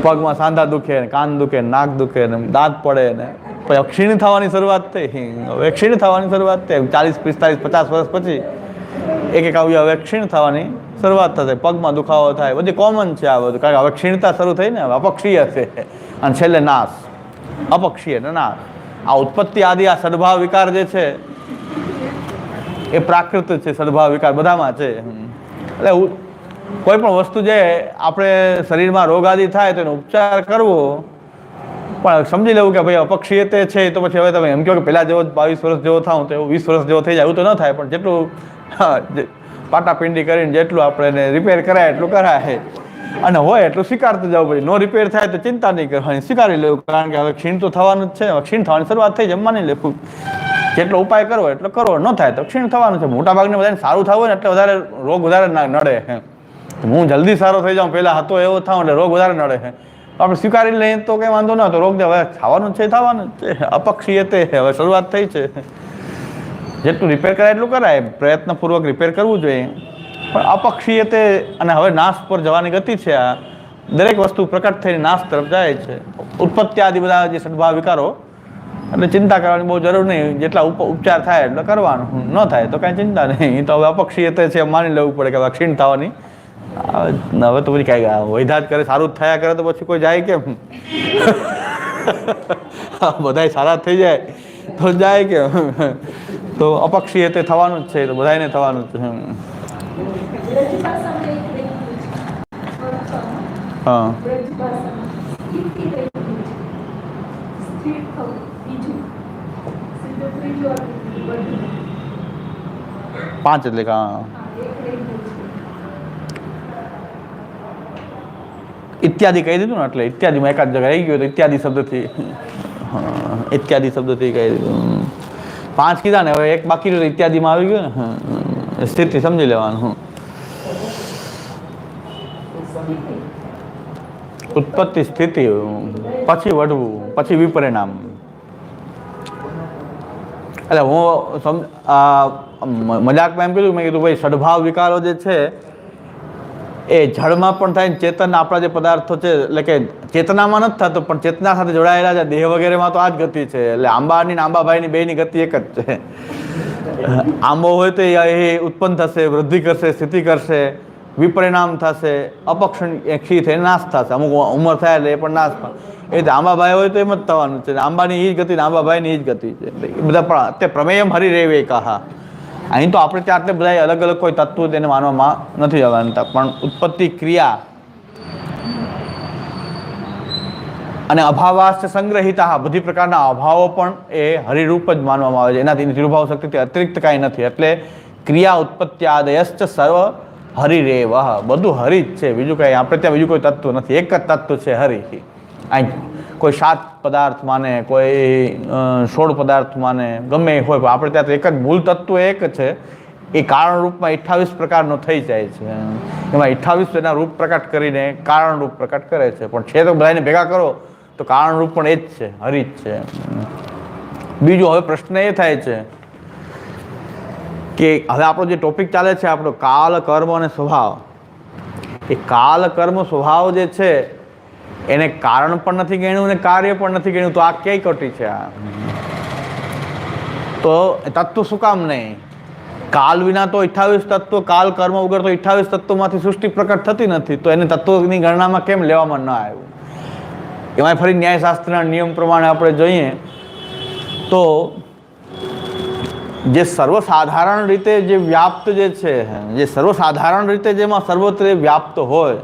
પગમાં સાંધા દુખે ને, કાન દુખે, નાક દુખે ને, દાંત પડે ને, પછી ક્ષીણ થવાની શરૂઆત થઈ. હવે ક્ષીણ થવાની શરૂઆત થઈ 40, 45, 50 વર્ષ પછી એક અવયવ હવે ક્ષીણ થવાની શરૂઆત થશે. પગમાં દુખાવો થાય, બધી કોમન છે આ બધું, કારણ કે હવે ક્ષીણતા શરૂ થઈ ને, હવે અપક્ષીય છે અને છેલ્લે નાશ. અપક્ષીય ને નાશ. આ ઉત્પત્તિ આદિ આ સદભાવ વિકાર જે છે એ પ્રાકૃત છે. સદભાવ વિકાર બધામાં છે. એટલે કોઈ પણ વસ્તુ જે આપણે શરીરમાં રોગ આદિ થાય તો એનો ઉપચાર કરવો, પણ સમજી લેવું કે ભાઈ અપક્ષીય તે છે, તો પછી હવે તમે એમ કહો કે પહેલાં જેવો 22 વર્ષ જેવો થાવ તો એવું 20 વર્ષ જેવો થઈ જાય, એવું તો ન થાય. પણ જેટલું પાટાપિંડી કરીને જેટલું આપણે રિપેર કરાય એટલું કરાય, અને હોય એટલું સ્વીકારતું જવું. પછી નો રિપેર થાય તો ચિંતા નહીં કરવાની, સ્વીકારી લેવું, કારણ કે હવે ક્ષીણ તો થવાનું જ છે. ક્ષીણ થવાની શરૂઆત થઈ જાય, માની લેવું. જેટલો ઉપાય કરવો એટલો કરવો, ન થાય તો ક્ષીણ થવાનું છે. મોટાભાગને બધાને સારું થવું ને એટલે વધારે રોગ વધારે નડે. હું જલ્દી સારો થઈ જાઉં, પહેલાં હતો એવો થાઉં એટલે રોગ વધારે નડે. આપણે સ્વીકારી લઈએ તો કંઈ વાંધો ન હતો. રોક દે, હવે થવાનું છે થવાનું જ છે. અપક્ષીય તે હવે શરૂઆત થઈ છે. જેટલું રિપેર કરાય એટલું કરાય, પ્રયત્નપૂર્વક રિપેર કરવું જોઈએ. પણ અપક્ષીય તે અને હવે નાશ પર જવાની ગતિ છે. આ દરેક વસ્તુ પ્રકટ થઈને નાશ તરફ જાય છે. ઉત્પત્તિ આદિ બધા જે સદભાવ વિકારો, એટલે ચિંતા કરવાની બહુ જરૂર નહીં. જેટલા ઉપચાર થાય એટલે કરવાનું, ન થાય તો કાંઈ ચિંતા નહીં. એ તો હવે અપક્ષીય તે છે, માની લેવું પડે કે ક્ષીણ થવાની. હવે તો પછી કાંઈ વૈધાત કરે, સારું જ થયા કરે તો પછી કોઈ જાય કેમ? બધા સારા થઈ જાય તો જાય કેમ? તો અપક્ષીય તે થવાનું જ છે, તો બધાને થવાનું જ છે. હા, 5 એટલે કે ઇત્યાદિ કહી દીધું ને, એટલે ઇત્યાદિમાં એકાદ જગ્યા રહી ગયો તો ઇત્યાદિ શબ્દથી, ઇત્યાદિ શબ્દથી કહી દીધું. 5 કીધા ને, હવે એક બાકી રહ્યું ઇત્યાદિમાં આવી ગયું ને. સ્થિતિ સમજી લેવાનું. ઉત્પત્તિ, સ્થિતિ, પછી વઢવું, પછી વિપરિણામ. એટલે હું મજાકમાં એમ કીધું, મેં કીધું ભાઈ સદભાવ વિકારો જે છે એ જળમાં પણ થાય, ચેતન આપણા જે પદાર્થો છે, એટલે કે ચેતનામાં નથી થતો પણ ચેતના સાથે જોડાયેલા છે દેહ વગેરેમાં તો આ જ ગતિ છે. એટલે આંબાની ને આંબાભાઈની બેની ગતિ એક જ છે. આંબો હોય તો એ ઉત્પન્ન થશે, વૃદ્ધિ કરશે, સ્થિતિ કરશે, વિપરિણામ થશે, અપક્ષી થઈને નાશ થશે. અમુક ઉંમર થાય એટલે એ પણ નાશ થાય. એ રીતે આંબાભાઈ હોય તો એમ જ થવાનું છે. આંબાની એ જ ગતિ, આંબાભાઈની એ જ ગતિ છે. એ બધા પણ અત્યારે પ્રમેયમ હરિરેવે કહા. અહીં તો આપણે ત્યાં એટલે બધા અલગ અલગ કોઈ તત્વો તેને માનવામાં નથી જવાના, પણ ઉત્પત્તિ, ક્રિયા અને અભાવાસ્ય સંગ્રહિતા, બધી પ્રકારના અભાવો પણ એ હરિરૂપ જ માનવામાં આવે છે. એનાથી નિર્ભાવ શક્તિથી અતિરિક્ત કાંઈ નથી. એટલે ક્રિયા ઉત્પત્તિ આદયશ્ચ સર્વ હરિરેવ, બધું હરિ જ છે. બીજું કાંઈ આપણે ત્યાં બીજું કોઈ તત્વ નથી, એક જ તત્વ છે હરિ. અહીં કોઈ 7 પદાર્થ માને, કોઈ 16 પદાર્થ માને, ગમે એ હોય, આપણે ત્યાં તો એક જ મૂળ તત્વ એક છે. એ કારણ રૂપમાં 28 પ્રકારનો થઈ જાય છે. એમાં 28 એના રૂપ પ્રકટ કરીને કારણ રૂપ પ્રકટ કરે છે. પણ છે તો બધાને ભેગા કરો તો કારણ રૂપ પણ એ જ છે, હરિ જ છે. બીજું હવે પ્રશ્ન એ થાય છે કે હવે આપણો જે ટોપિક ચાલે છે આપણો કાલ, કર્મ અને સ્વભાવ. એ કાલ, કર્મ, સ્વભાવ જે છે એને કારણ પણ નથી ગણ્યું અને કાર્ય પણ નથી ગણ્યું. તો આ ક્યાંય કટી છે? આ તો તત્વ શું કામ નહીં? કાલ વિના તો 28 તત્વો, કાલ કર્મ વગર તો 28 તત્વોમાંથી સૃષ્ટિ પ્રકટ થતી નથી. તો એને તત્વોની ગણનામાં કેમ લેવામાં ન આવ્યું? એમાં ફરી ન્યાયશાસ્ત્રના નિયમ પ્રમાણે આપણે જોઈએ તો જે સર્વસાધારણ રીતે જે વ્યાપ્ત જે છે, જે સર્વસાધારણ રીતે જેમાં સર્વત્ર વ્યાપ્ત હોય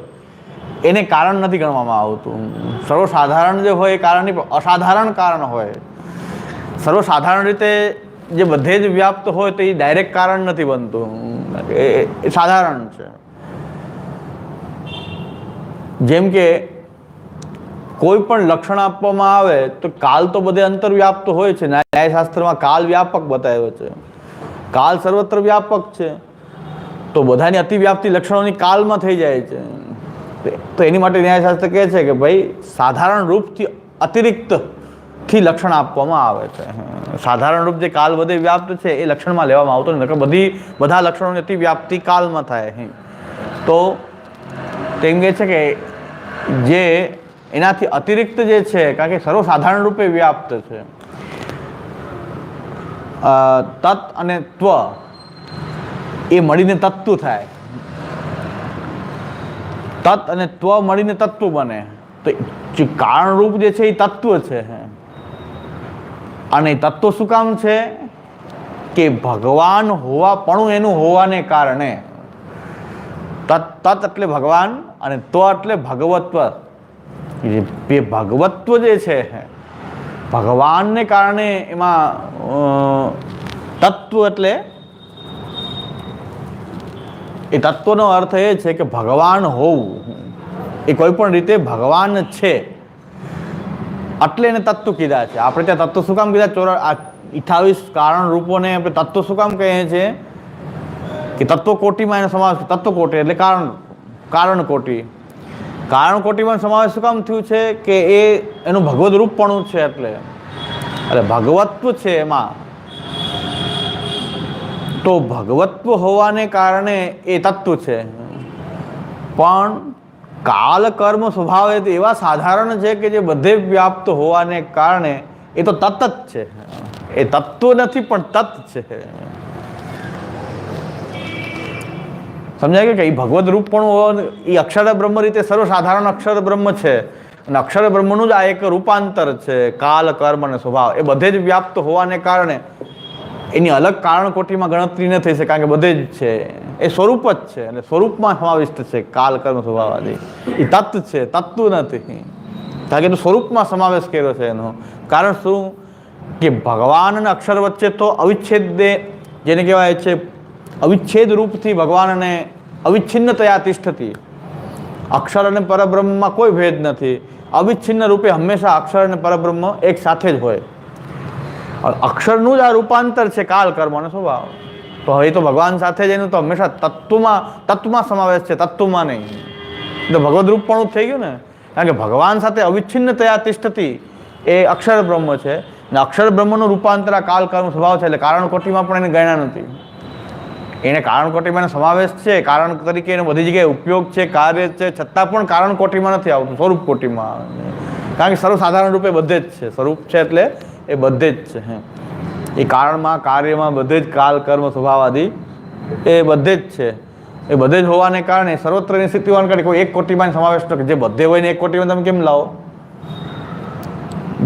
એને કારણ નથી ગણવામાં આવતું. સર્વસાધારણ જે હોય એ કારણની અસાધારણ કારણ હોય. સર્વસાધારણ રીતે જે બધે જ વ્યાપ્ત હોય તો એ ડાયરેક્ટ કારણ નથી બનતું, એ સાધારણ છે. જેમ કે કોઈ પણ લક્ષણ આપવામાં આવે તો કાલ તો બધે અંતરવ્યાપ્ત હોય છે. ન્યાયશાસ્ત્રમાં કાલ વ્યાપક બતાવ્યો છે. કાલ સર્વત્ર વ્યાપક છે તો બધાની અતિવ્યાપ્તિ લક્ષણોની કાલમાં થઈ જાય છે. તો એની માટે ન્યાયશાસ્ત્ર કહે છે કે ભાઈ સાધારણ રૂપથી અતિરિક્તથી લક્ષણ આપવામાં આવે છે. સાધારણ રૂપ જે કાલ બધે વ્યાપ્ત છે એ લક્ષણમાં લેવામાં આવતું નથી. બધા લક્ષણોની અતિવ્યાપ્તિ કાલમાં થાય. તો તેમ કહે છે કે જે એનાથી અતિરિક્ત જે છે, કારણ કે સર્વસાધારણ રૂપે વ્યાપ્ત છે, તત્ અને ત્વ એ મળીને તત્વ થાય. તત્ અને ત્વ મળીને તત્વ બને. તો કારણરૂપ જે છે એ તત્વ છે. અને તત્વ શું કામ છે? કે ભગવાન હોવાપણું એનું હોવાને કારણે. તત્ એટલે ભગવાન અને ત્વ એટલે ભગવત્વ. એ ભગવત્વ જે છે ભગવાનને કારણે એમાં તત્વ એટલે એ તત્વનો અર્થ એ છે કે ભગવાન હોવું. એ કોઈ પણ રીતે ભગવાન છે એટલે એને તત્વ કીધા છે. આપણે ત્યાં તત્વ શું કામ કીધા? 28 કારણ રૂપોને આપણે તત્વ શું કામ કહીએ છીએ? કે તત્વ કોટીમાં એનો સમાવેશ. તત્વ કોટી એટલે કારણ કોટી. કારણ કોટીમાં સમાવેશ શું કામ થયું છે કે એ એનું ભગવદ રૂપપણું છે, એટલે ભગવત્વ છે એમાં. તો ભગવત્વ હોવાને કારણે એ તત્વ છે, પણ કાલ કર્મ સ્વભાવ એ એવા સાધારણ છે કે જે બધે વ્યાપ્ત હોવાને કારણે એ તો તત્ત જ છે. એ તત્વ નથી પણ તત્ છે. સમજાય કે એ ભગવદ રૂપ પણ એ અક્ષર બ્રહ્મ રીતે સર્વસાધારણ અક્ષર બ્રહ્મ છે, અને અક્ષર બ્રહ્મનું જ આ એક રૂપાંતર છે. કાલ કર્મ અને સ્વભાવ એ બધે જ વ્યાપ્ત હોવાને કારણે એની અલગ કારણ કોટીમાં ગણતરી ન થઈ શકે, કારણ કે બધે જ છે. એ સ્વરૂપ જ છે અને સ્વરૂપમાં સમાવિષ્ટ છે. કાલ કર્મ સ્વભાવ આદિ એ તત્વ છે, તત્વ નથી. કારણ કે એનું સ્વરૂપમાં સમાવેશ કર્યો છે એનો. કારણ શું કે ભગવાન અને અક્ષર વચ્ચે તો અવિચ્છેદ, જેને કહેવાય છે અવિચ્છેદ રૂપથી ભગવાનને અવિચ્છિન્નતયા તિષ્ઠતી. અક્ષર અને પરબ્રહ્મમાં કોઈ ભેદ નથી. અવિચ્છિન્ન રૂપે હંમેશા અક્ષર અને પરબ્રહ્મ એક સાથે જ હોય. અક્ષરનું જ આ રૂપાંતર છે કાલ કર્મ અને સ્વભાવ. તો હવે તો ભગવાન સાથે જ એનું તો હંમેશા તત્વમાં સમાવેશ છે, તત્વમાં નહીં. તો ભગવદ રૂપપણું જ થઈ ગયું ને, કારણ કે ભગવાન સાથે અવિચ્છિન્નતયા તિષ્ઠતી એ અક્ષર બ્રહ્મ છે, અને અક્ષર બ્રહ્મનું રૂપાંતર આ કાલ કર્મ સ્વભાવ છે. એટલે કારણ કોટીમાં પણ એને ગણ્યા નથી. એને કારણ કોટીમાં સમાવેશ છે, કારણ તરીકે એનો બધી જગ્યાએ ઉપયોગ છે, કાર્ય છે, છતાં પણ કારણ કોટીમાં નથી આવતું, સ્વરૂપ કોટીમાં. કારણ કે સર્વસાધારણ રૂપે બધે જ છે. સ્વરૂપ છે એટલે એ બધે જ છે. એ કારણમાં, કાર્યમાં બધે જ કાલ કર્મ સ્વભાવ આદિ એ બધે જ છે. એ બધે જ હોવાને કારણે સર્વત્રની સ્થિતિ હોવાને કારણે કોઈ એક કોટીમાં સમાવેશ ન, જે બધે હોય ને એક કોટીમાં તમે કેમ લાવો?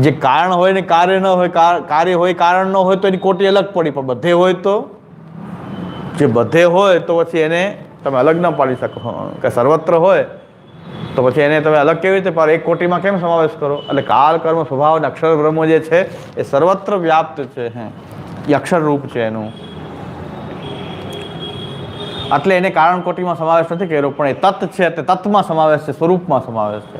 જે કારણ હોય ને કાર્ય ન હોય, કાર્ય હોય કારણ ન હોય તો એની કોટી અલગ પડી, પણ બધે હોય તો, જે બધે હોય તો પછી એને તમે અલગ ન પાડી શકો. કે સર્વત્ર હોય તો પછી એને તમે અલગ કેવી રીતે પાડો? એક કોટીમાં કેમ સમાવેશ કરો? એટલે કાલ કર્મ સ્વભાવ અને અક્ષર બ્રહ્મ જે છે એ સર્વત્ર વ્યાપ્ત છે. એ અક્ષર રૂપ છે એનું. એટલે એને કારણ કોટીમાં સમાવેશ નથી કર્યો, પણ એ તત્ છે એટલે તત્વમાં સમાવેશ છે, સ્વરૂપમાં સમાવેશ છે.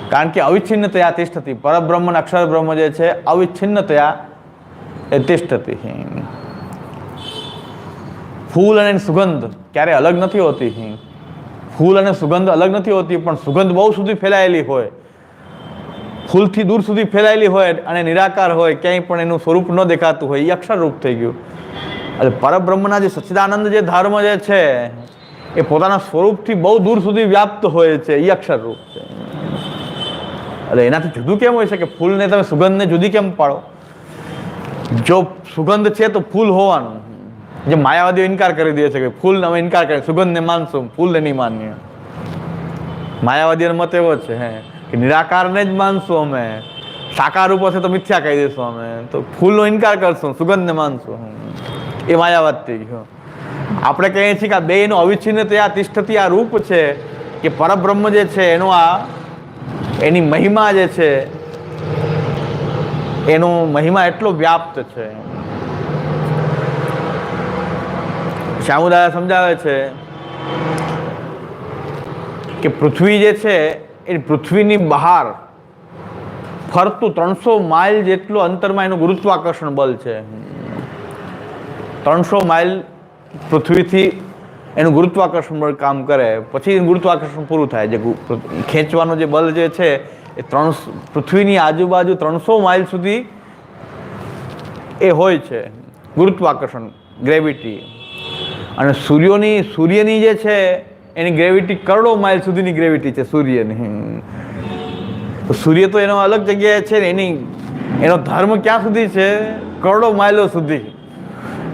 કારણ કે અવિચ્છિન્નતયા તિષ્ઠતી. પરબ્રહ્મ અને અક્ષર બ્રહ્મ જે છે અવિચ્છિન્નતયા એ તિષ્ઠતી. ફૂલ અને સુગંધ ક્યારે અલગ નથી હોતી. ફૂલ અને સુગંધ અલગ નથી હોતી, પણ સુગંધ બહુ સુધી ફેલાયેલી હોય, ફૂલથી દૂર સુધી ફેલાયેલી હોય અને નિરાકાર હોય, ક્યાંય પણ એનું સ્વરૂપ ન દેખાતું હોય, એ અક્ષર રૂપ થઈ ગયું. એટલે પરબ્રહ્મના જે સચ્ચિદાનંદ જે ધર્મ જે છે એ પોતાના સ્વરૂપથી બહુ દૂર સુધી વ્યાપ્ત હોય છે, એ અક્ષર રૂપ છે. એટલે એનાથી જુદું કેમ હોય છે કે ફૂલને તમે સુગંધને જુદી કેમ પાડો? જો સુગંધ છે તો ફૂલ હોવાનું. જે માયાવાદીઓ ઇનકાર કરી દે છે કે ફૂલ અમે ઇનકાર કરીએ, સુગંધને માનશું, ફૂલને નહીં માનીએ. માયાવાદીઓનો મત એવો છે કે નિરાકારને જ માનશું અમે, સાકાર રૂપ હશે તો મિથ્યા કહી દઈશું અમે, તો ફૂલનો ઇનકાર કરશું, સુગંધને માનશું. એ માયાવાદ થઈ ગયો. આપણે કહીએ છીએ કે આ બે એનું અવિચ્છિન્નતયા તિષ્ઠતી આ રૂપ છે કે પરબ્રહ્મ જે છે એનો એની મહિમા જે છે એનો મહિમા એટલો વ્યાપ્ત છે. શ્યામુદાય સમજાવે છે કે પૃથ્વી જે છે એ પૃથ્વીની બહાર ફરતું 300 માઇલ જેટલું અંતરમાં એનું ગુરુત્વાકર્ષણ બળ છે. 300 માઇલ પૃથ્વીથી એનું ગુરુત્વાકર્ષણ બળ કામ કરે, પછી ગુરુત્વાકર્ષણ પૂરું થાય. જે ખેંચવાનું જે બળ જે છે એ પૃથ્વીની આજુબાજુ 300 માઇલ સુધી એ હોય છે ગુરુત્વાકર્ષણ, ગ્રેવિટી. અને સૂર્યની જે છે એની ગ્રેવિટી કરોડો માઇલ સુધીની ગ્રેવિટી છે સૂર્યની. તો સૂર્ય તો એનો અલગ જગ્યાએ છે ને, એનો ધર્મ ક્યાં સુધી છે? કરોડો માઇલો સુધી.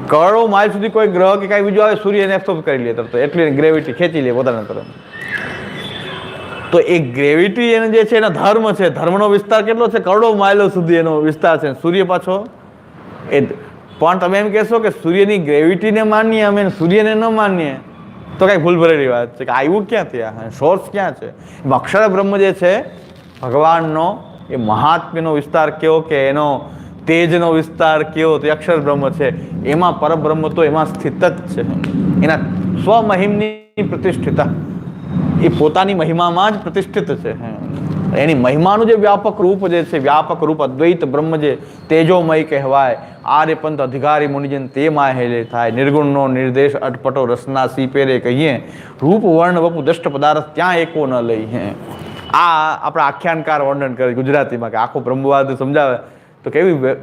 કરોડો માઇલ સુધી કોઈ ગ્રહ કે કાંઈ બીજું આવે સૂર્યને એબ્સોર્બ કરી લે તો એટલી ગ્રેવિટી ખેંચી લે પોતાના તરફ. તો એ ગ્રેવિટી એને જે છે એનો ધર્મ છે. ધર્મનો વિસ્તાર કેટલો છે? કરોડો માઇલો સુધી એનો વિસ્તાર છે. સૂર્ય પાછો એ પણ તમે એમ કહેશો કે સૂર્યની ગ્રેવિટીને માનીએ અમે, સૂર્યને ન માનીએ, તો કાંઈ ભૂલ ભરેલી વાત છે. કે આવ્યું ક્યાંથી? આ સોર્સ ક્યાં છે? અક્ષર બ્રહ્મ જે છે ભગવાનનો એ મહાત્મ્યનો વિસ્તાર કેવો, કે એનો તેજનો વિસ્તાર કેવો, તો અક્ષર બ્રહ્મ છે. એમાં પરબ્રહ્મ તો એમાં સ્થિત જ છે. એના સ્વમહિમની પ્રતિષ્ઠિતા, એ પોતાની મહિમામાં જ પ્રતિષ્ઠિત છે. એની મહિમાનું જે વ્યાપક રૂપ જે છે, વ્યાપક રૂપ અદ્વૈત બ્રહ્મ જે તેજોમય કહેવાય, આર્ય પંથ અધિકારી મુનિજન તે માહેલે થાય, નિર્ગુણનો નિર્દેશ અટપટો રસના સીપેરે કહીએ, રૂપ વર્ણ વપુ દષ્ટ પદાર્થ ત્યાં એકો ન લઈએ. આ આપણા આખ્યાનકાર વર્ણન કરે ગુજરાતીમાં, કે આખો બ્રહ્મવાદ સમજાવે તો કેવી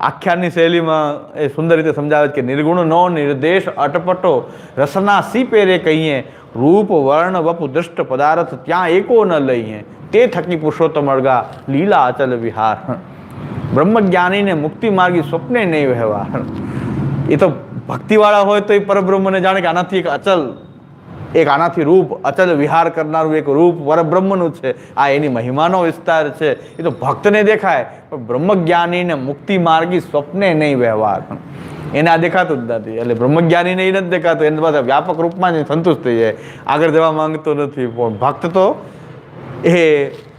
આખ્યાનની શૈલીમાં એ સુંદર રીતે સમજાવે કે નિર્ગુણનો નિર્દેશ અટપટો રસના સીપેરે કહીએ, રૂપ વર્ણ વપુ દષ્ટ પદાર્થ ત્યાં એકો ન લઈએ, તે થકી પુરુષોત્તમ અળગા લીલા અચલ વિહાર. બ્રહ્મજ્ઞાનીને મુક્તિ માર્ગી સ્વપ્ને નહીં વ્યવહાર. એ તો ભક્તિવાળા હોય તો એ પરબ્રહ્મને જાણે કે આનાથી એક અચલ, એક આનાથી રૂપ અચલ વિહાર કરનારું એક રૂપ પરબ્રહ્મનું છે. આ એની મહિમાનો વિસ્તાર છે. એ તો ભક્તને દેખાય, પણ બ્રહ્મજ્ઞાનીને મુક્તિ માર્ગી સ્વપ્ને નહીં વ્યવહાર. એને આ દેખાતું જ નથી. એટલે બ્રહ્મજ્ઞાનીને એ નથી દેખાતું, એને પાસે વ્યાપક રૂપમાં જ સંતુષ્ટ થઈ જાય, આગળ જવા માંગતો નથી. પણ ભક્ત તો એ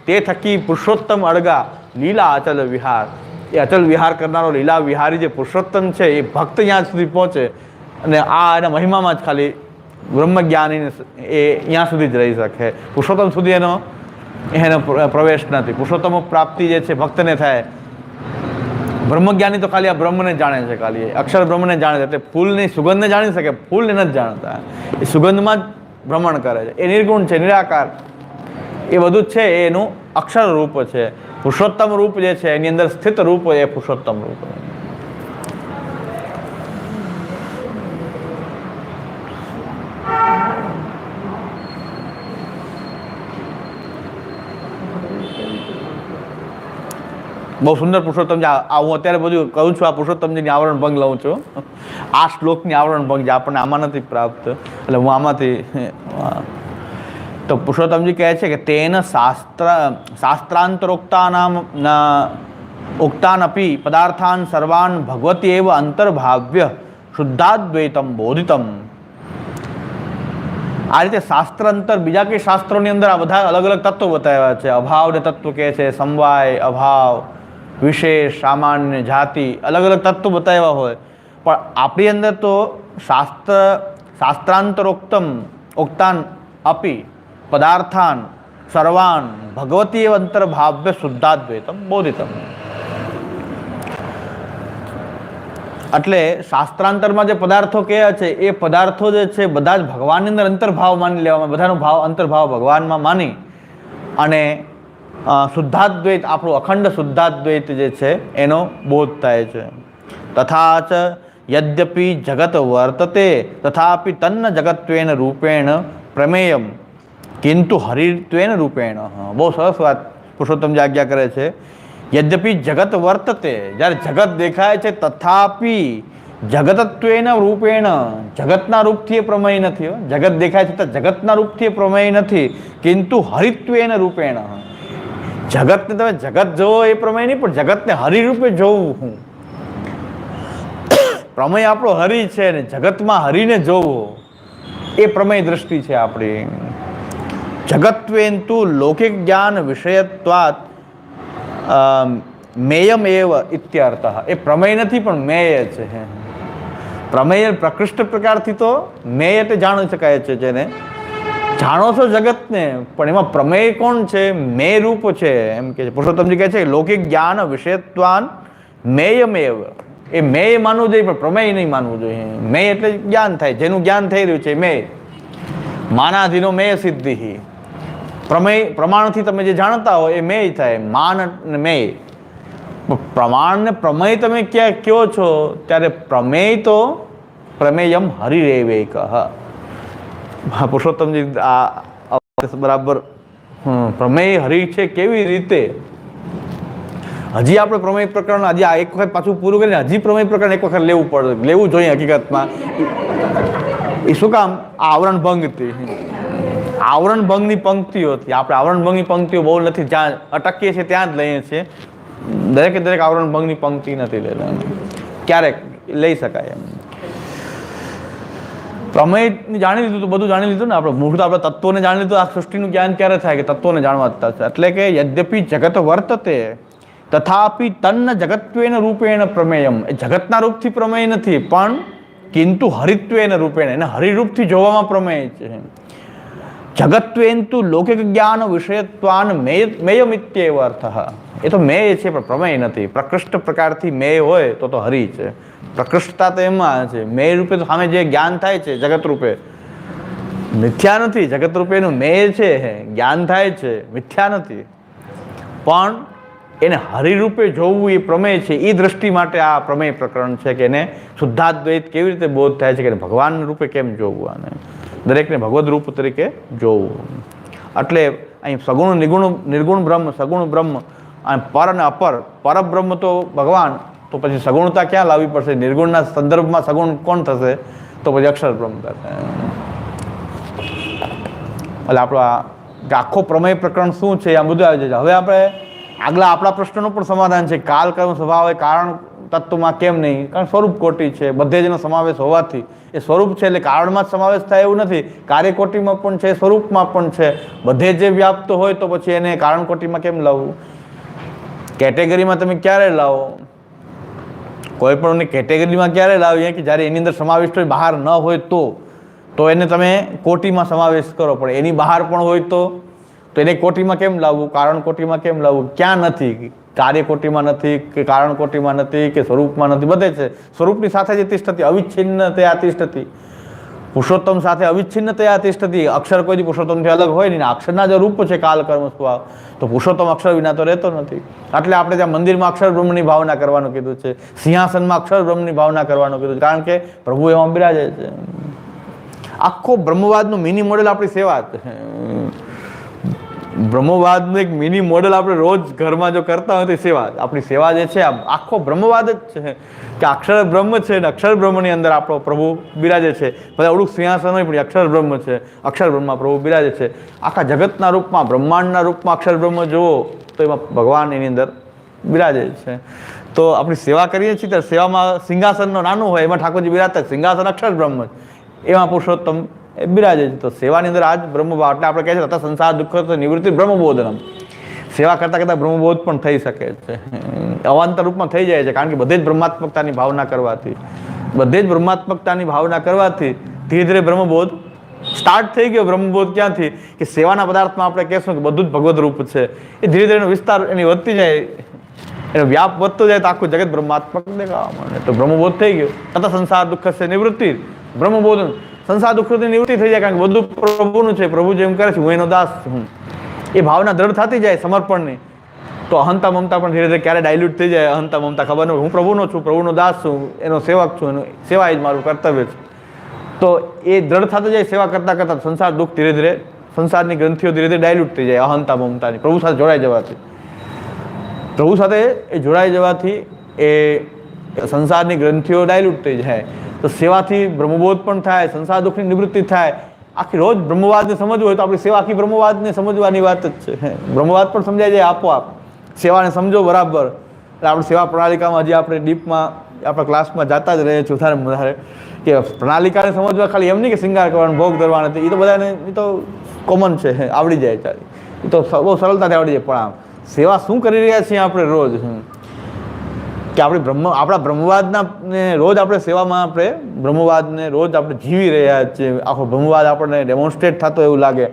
તે થકી પુરુષોત્તમ અળગા લીલા અચલ વિહાર, એ અચલ વિહાર કરનારો લીલા વિહારી જે પુરુષોત્તમ છે એ ભક્ત ત્યાં સુધી પહોંચે. અને આ એના મહિમામાં જ ખાલી બ્રહ્મજ્ઞાનીને એ ત્યાં સુધી જ રહી શકે. પુરુષોત્તમ સુધી એનો પ્રવેશ નથી. પુરુષોત્તમ પ્રાપ્તિ જે છે ભક્તને થાય. બ્રહ્મજ્ઞાની તો ખાલી આ બ્રહ્મને જાણે છે, ખાલી અક્ષર બ્રહ્મને જાણે છે. એટલે ફૂલની સુગંધને જાણી શકે, ફૂલને નથી જાણતા. એ સુગંધમાં જ ભ્રમણ કરે છે. એ નિર્ગુણ છે, નિરાકાર, એ બધું જ છે. એનું અક્ષર રૂપ છે. પુરુષોત્તમ રૂપ જે છે એની અંદર સ્થિત રૂપ એ પુરુષોત્તમ રૂપ. બહુ સુંદર પુરુષોત્તમ. આ હું અત્યારે બધું કહું છું, આ પુરુષોત્તમજીની આવરણ ભંગ લઉં છું. આ શ્લોકની આવરણ ભંગ જે આપણને આમાં નથી પ્રાપ્ત, એટલે હું આમાંથી. તો પુરુષોત્તમજી કહે છે કે તેન શાસ્ત્રાંતરોક્તાનામ ઉક્તાન અપી પદાર્થાન સર્વાન ભગવતી એવ અંતર્ભાવ્ય શુદ્ધાદ્વૈતમ બોધિતમ. આ રીતે શાસ્ત્ર અંતર બીજા કઈ શાસ્ત્રોની અંદર આ બધા અલગ અલગ તત્વો બતાવ્યા છે. અભાવને તત્વ કહે છે, સમવાય, અભાવ, વિશેષ, સામાન્ય, જાતિ, અલગ અલગ તત્વો બતાવ્યા હોય. પણ આપણી અંદર તો શાસ્ત્રાંતરોક્તમ ઉક્તાન અપી પદાર્થાન સર્વાન ભગવતી એવ અંતર્ભાવ્ય શુદ્ધાદ્વૈતમ બોધિતમ. એટલે શાસ્ત્રાંતરમાં જે પદાર્થો કયા છે એ પદાર્થો જે છે બધા જ ભગવાનની અંદર અંતર્ભાવ માની લેવામાં, બધાનો ભાવ અંતર્ભાવ ભગવાનમાં માની અને શુદ્ધાદ્વૈત, આપણું અખંડ શુદ્ધાદ્વૈત જે છે એનો બોધ થાય છે. તથા ચ યદ્યપી જગત વર્તતે તથાપી તન્ન જગત્વેન રૂપેણ પ્રમેયમ કિંતુ હરિત્વેન રૂપેણ. બહુ સરસ વાત પુરુષોત્તમજી આજ્ઞા કરે છે. યદ્યપી જગત વર્તતે, જ્યારે જગત દેખાય છે, તથાપી જગતત્વેન રૂપેણ, જગતના રૂપથી એ પ્રમેય નથી. જગત દેખાય છે તો જગતના રૂપથી એ પ્રમેય નથી. કિંતુ હરિત્વેન રૂપેણ, જગતને તમે જગત જોવો એ પ્રમેય નહીં, પણ જગતને હરિરૂપે જોવું. પ્રમેય આપણો હરિ છે ને જગતમાં હરિને જોવો એ પ્રમેય દ્રષ્ટિ છે આપણી. જગત્વેન્તુ લૌકિક જ્ઞાન વિષયત્વાત મેયમ એવ ઇત્યર્થ. એ પ્રમેય નથી પણ મેય છે. પ્રમેય પ્રકૃષ્ટ પ્રકારથી તો મેય એટલે જાણી શકાય છે, જેને જાણો છો જગતને, પણ એમાં પ્રમેય કોણ છે? મેય રૂપ છે એમ કે છે. પુરુષોત્તમજી કહે છે લૌકિક જ્ઞાન વિષયત્વાન મેયમેવ. એ મેય માનવું જોઈએ પણ પ્રમેય નહીં માનવું જોઈએ. મેય એટલે જ્ઞાન થાય, જેનું જ્ઞાન થઈ રહ્યું છે મેય. માનાધીનો મેય સિદ્ધિ. પ્રમેય પ્રમાણથી તમે જે જાણતા હો એ મેય થાય. માન અને મેય. પ્રમાણ ને પ્રમેય તમે ક્યાં કયો છો ત્યારે પ્રમેય તો પ્રમેયમ હરિરેવૈક. પુરુષોત્તમજી આ બરાબર પ્રમેય હરિ છે કેવી રીતે? હજી આપણે પ્રમેય પ્રકરણ હજી આ એક વખત પાછું પૂરું કરીને હજી પ્રમેય પ્રકરણ એક વખત લેવું જોઈએ હકીકતમાં. એ શું કામ? આવરણ ભંગથી, આવરણ ભંગની પંક્તિઓથી. આપણે આવરણ ભંગની પંક્તિઓ બહુ નથી, જ્યાં અટકીએ છીએ ત્યાં જ લઈએ છીએ. દરેકે દરેક આવરણ ભંગની પંક્તિ નથી લેતા, ક્યારેક લઈ શકાય એમ. પ્રમેય જાણી લીધું તો બધું જાણી લીધું ને આપણે. મૂળ તો આપણે તત્વોને જાણી લીધું. આ સૃષ્ટિનું જ્ઞાન ક્યારે થાય? કે તત્વોને જાણવા થશે. એટલે કે યદ્યપી જગત વર્તતે તથાપી તન્ન જગત્વેન રૂપેણ પ્રમેયમ. એ જગતના રૂપથી પ્રમેય નથી, પણ કિંતુ હરિત્વેન રૂપેણ, એને હરિરૂપથી જોવામાં પ્રમેય છે. જગત્વેન્તુ લૌકિક જ્ઞાન વિષયત્વાન મેયમિત્યેવ અર્થ. એ તો મેય છે પણ પ્રમેય નથી. પ્રકૃષ્ટ પ્રકારથી મેય હોય તો હરિ છે. પ્રકૃષ્ટતા તો એમાં છે. મેય રૂપે તો સામે જે જ્ઞાન થાય છે જગત રૂપે મિથ્યા નથી. જગત રૂપેનું મેય છે, જ્ઞાન થાય છે, મિથ્યા નથી. પણ એને હરિરૂપે જોવું એ પ્રમેય છે. એ દ્રષ્ટિ માટે આ પ્રમેય પ્રકરણ છે કે એને શુદ્ધાદ્વૈત કેવી રીતે બોધ થાય છે કે ભગવાન રૂપે કેમ જોવું, આને દરેકને ભગવદ રૂપ તરીકે જોવું. એટલે અહીં સગુણ નિર્ગુણ બ્રહ્મ, સગુણ બ્રહ્મ અને પર અને અપર. પરબ્રહ્મ તો ભગવાન, તો પછી સગુણતા ક્યાં લાવવી પડશે? નિર્ગુણના સંદર્ભમાં સગુણ કોણ થશે? તો પછી અક્ષર બ્રહ્મ થશે. એટલે આપણો આખો પ્રમેય પ્રકરણ શું છે આ બધું આવી જાય. હવે આપણે આગલા આપણા પ્રશ્નનું પણ સમાધાન છે. કાલ કર્મ સ્વભાવ એ કારણ તત્વમાં કેમ નહીં? કારણ સ્વરૂપ કોટી છે, બધે જેનો સમાવેશ હોવાથી એ સ્વરૂપ છે એટલે કારણમાં જ સમાવેશ થાય એવું નથી. કાર્યકોટીમાં પણ છે, સ્વરૂપમાં પણ છે. બધે જે વ્યાપ્ત હોય તો પછી એને કારણ કોટીમાં કેમ લાવવું? કેટેગરીમાં તમે ક્યારે લાવો? કોઈ પણ કેટેગરીમાં ક્યારે લાવીએ કે જ્યારે એની અંદર સમાવેશ હોય, બહાર ન હોય તો એને તમે કોટીમાં સમાવેશ કરો. પણ એની બહાર પણ હોય તો એને કોટીમાં કેમ લાવવું? કારણ કોટીમાં કેમ લાવવું? ક્યાં નથી? કાર્ય કોટીમાં નથી કે કારણ કોટીમાં નથી કે સ્વરૂપમાં નથી, બધે છે. સ્વરૂપની સાથે જ તિષ્ઠતી, અવિચ્છિન્ન તયા તિષ્ઠતી. પુરુષોત્તમ સાથે અવિચ્છિન્ન તયા તિષ્ઠતી. અક્ષર કોઈ પુરુષોત્તમથી અલગ હોય નહીં. અક્ષરના જે રૂપ છે કાલ કર્મ સ્વભાવ, તો પુરુષોત્તમ અક્ષર વિના તો રહેતો નથી. એટલે આપણે ત્યાં મંદિરમાં અક્ષર બ્રહ્મની ભાવના કરવાનું કીધું છે, સિંહાસનમાં અક્ષર બ્રહ્મની ભાવના કરવાનું કીધું છે, કારણ કે પ્રભુ એમાં બિરાજે છે. આખો બ્રહ્મવાદનું મિની મોડેલ આપણી સેવા છે. બ્રહ્મવાદનું એક મિની મોડેલ આપણે રોજ ઘરમાં જો કરતા હોય તો સેવા. આપણી સેવા જે છે આખો બ્રહ્મવાદ જ છે કે અક્ષર બ્રહ્મ છે ને અક્ષર બ્રહ્મની અંદર આપણો પ્રભુ બિરાજે છે. બધા અવળું સિંહાસન હોય પણ અક્ષર બ્રહ્મ છે, અક્ષર બ્રહ્મમાં પ્રભુ બિરાજે છે. આખા જગતના રૂપમાં, બ્રહ્માંડના રૂપમાં અક્ષર બ્રહ્મ જુઓ તો એમાં ભગવાન એની અંદર બિરાજે છે. તો આપણી સેવા કરીએ છીએ ત્યારે સેવામાં સિંહાસનનો નાનું હોય એમાં ઠાકોરજી બિરાજતા, સિંહાસન અક્ષર બ્રહ્મ, એમાં પુરુષોત્તમ એ બિરાજે છે. તો સેવાની અંદર આજ બ્રહ્મભાવ, એટલે આપણે કહે છે તથા સંસાર દુઃખ નિવૃત્તિ બ્રહ્મબોધનમ. સેવા કરતાં કરતાં બ્રહ્મબોધ પણ થઈ શકે છે, અવાંતર રૂપમાં થઈ જાય છે. કારણ કે બધે જ બ્રહ્માત્મકતાની ભાવના કરવાથી, બધે જ બ્રહ્માત્મકતાની ભાવના કરવાથી ધીરે ધીરે બ્રહ્મબોધ સ્ટાર્ટ થઈ ગયો. બ્રહ્મબોધ ક્યાંથી? કે સેવાના પદાર્થમાં આપણે કહેશું કે બધું જ ભગવદ રૂપ છે. એ ધીરે ધીરે એનો વિસ્તાર એની વધતી જાય, એનો વ્યાપ વધતો જાય તો આખું જગત બ્રહ્માત્મક દેખાવા માંડે. તો બ્રહ્મબોધ થઈ ગયો. તથા સંસાર દુઃખ છે નિવૃત્તિ બ્રહ્મબોધ. સંસાર દુઃખની નિવૃત્તિ થઈ જાય, કારણ કે બધું પ્રભુનું છે. પ્રભુ જેમ કરે છે હું એનો દાસ છું, એ ભાવના દ્રઢ થતી જાય સમર્પણની. તો અહંતા મમતા પણ ધીરે ધીરે ક્યારે ડાયલ્યુટ થઈ જાય. અહંતા મમતા ખબર ન હોય, હું પ્રભુનો છું, પ્રભુનો દાસ છું, એનો સેવક છું, એનો સેવા જ મારું કર્તવ્ય છે. તો એ દ્રઢ થતા જાય સેવા કરતાં કરતાં. સંસાર દુઃખ ધીરે ધીરે, સંસારની ગ્રંથિઓ ધીરે ધીરે ડાયલ્યુટ થઈ જાય અહંતા મમતાની. પ્રભુ સાથે જોડાઈ જવાથી, પ્રભુ સાથે એ જોડાઈ જવાથી એ સંસારની ગ્રંથિઓ ડાયલ્યુટ થઈ જાય. તો સેવાથી બ્રહ્મબોધ પણ થાય, સંસાર દુઃખની નિવૃત્તિ થાય. આખી રોજ બ્રહ્મવાદને સમજવું હોય તો આપણી સેવા આખી બ્રહ્મવાદને સમજવાની વાત જ છે. બ્રહ્મવાદ પણ સમજાઈ જાય આપોઆપ. સેવાને સમજો બરાબર. એટલે આપણી સેવા પ્રણાલિકામાં હજી આપણે ડીપમાં આપણા ક્લાસમાં જતા જ રહીએ છીએ વધારે કે પ્રણાલિકાને સમજવા. ખાલી એમ નહીં કે શિંગાર કરવાનો, ભોગ ધરવાનો, એ તો બધાને એ તો કોમન છે, આવડી જાય ચાલે, એ તો બહુ સરળતાથી આવડી જાય. પણ આમ સેવા શું કરી રહ્યા છીએ આપણે રોજ, કે આપણા બ્રહ્મવાદના રોજ આપણે સેવામાં આપણે બ્રહ્મવાદને રોજ આપણે જીવી રહ્યા છીએ. આખો બ્રહ્મવાદ આપણને ડેમોન્સ્ટ્રેટ થતો એવું લાગે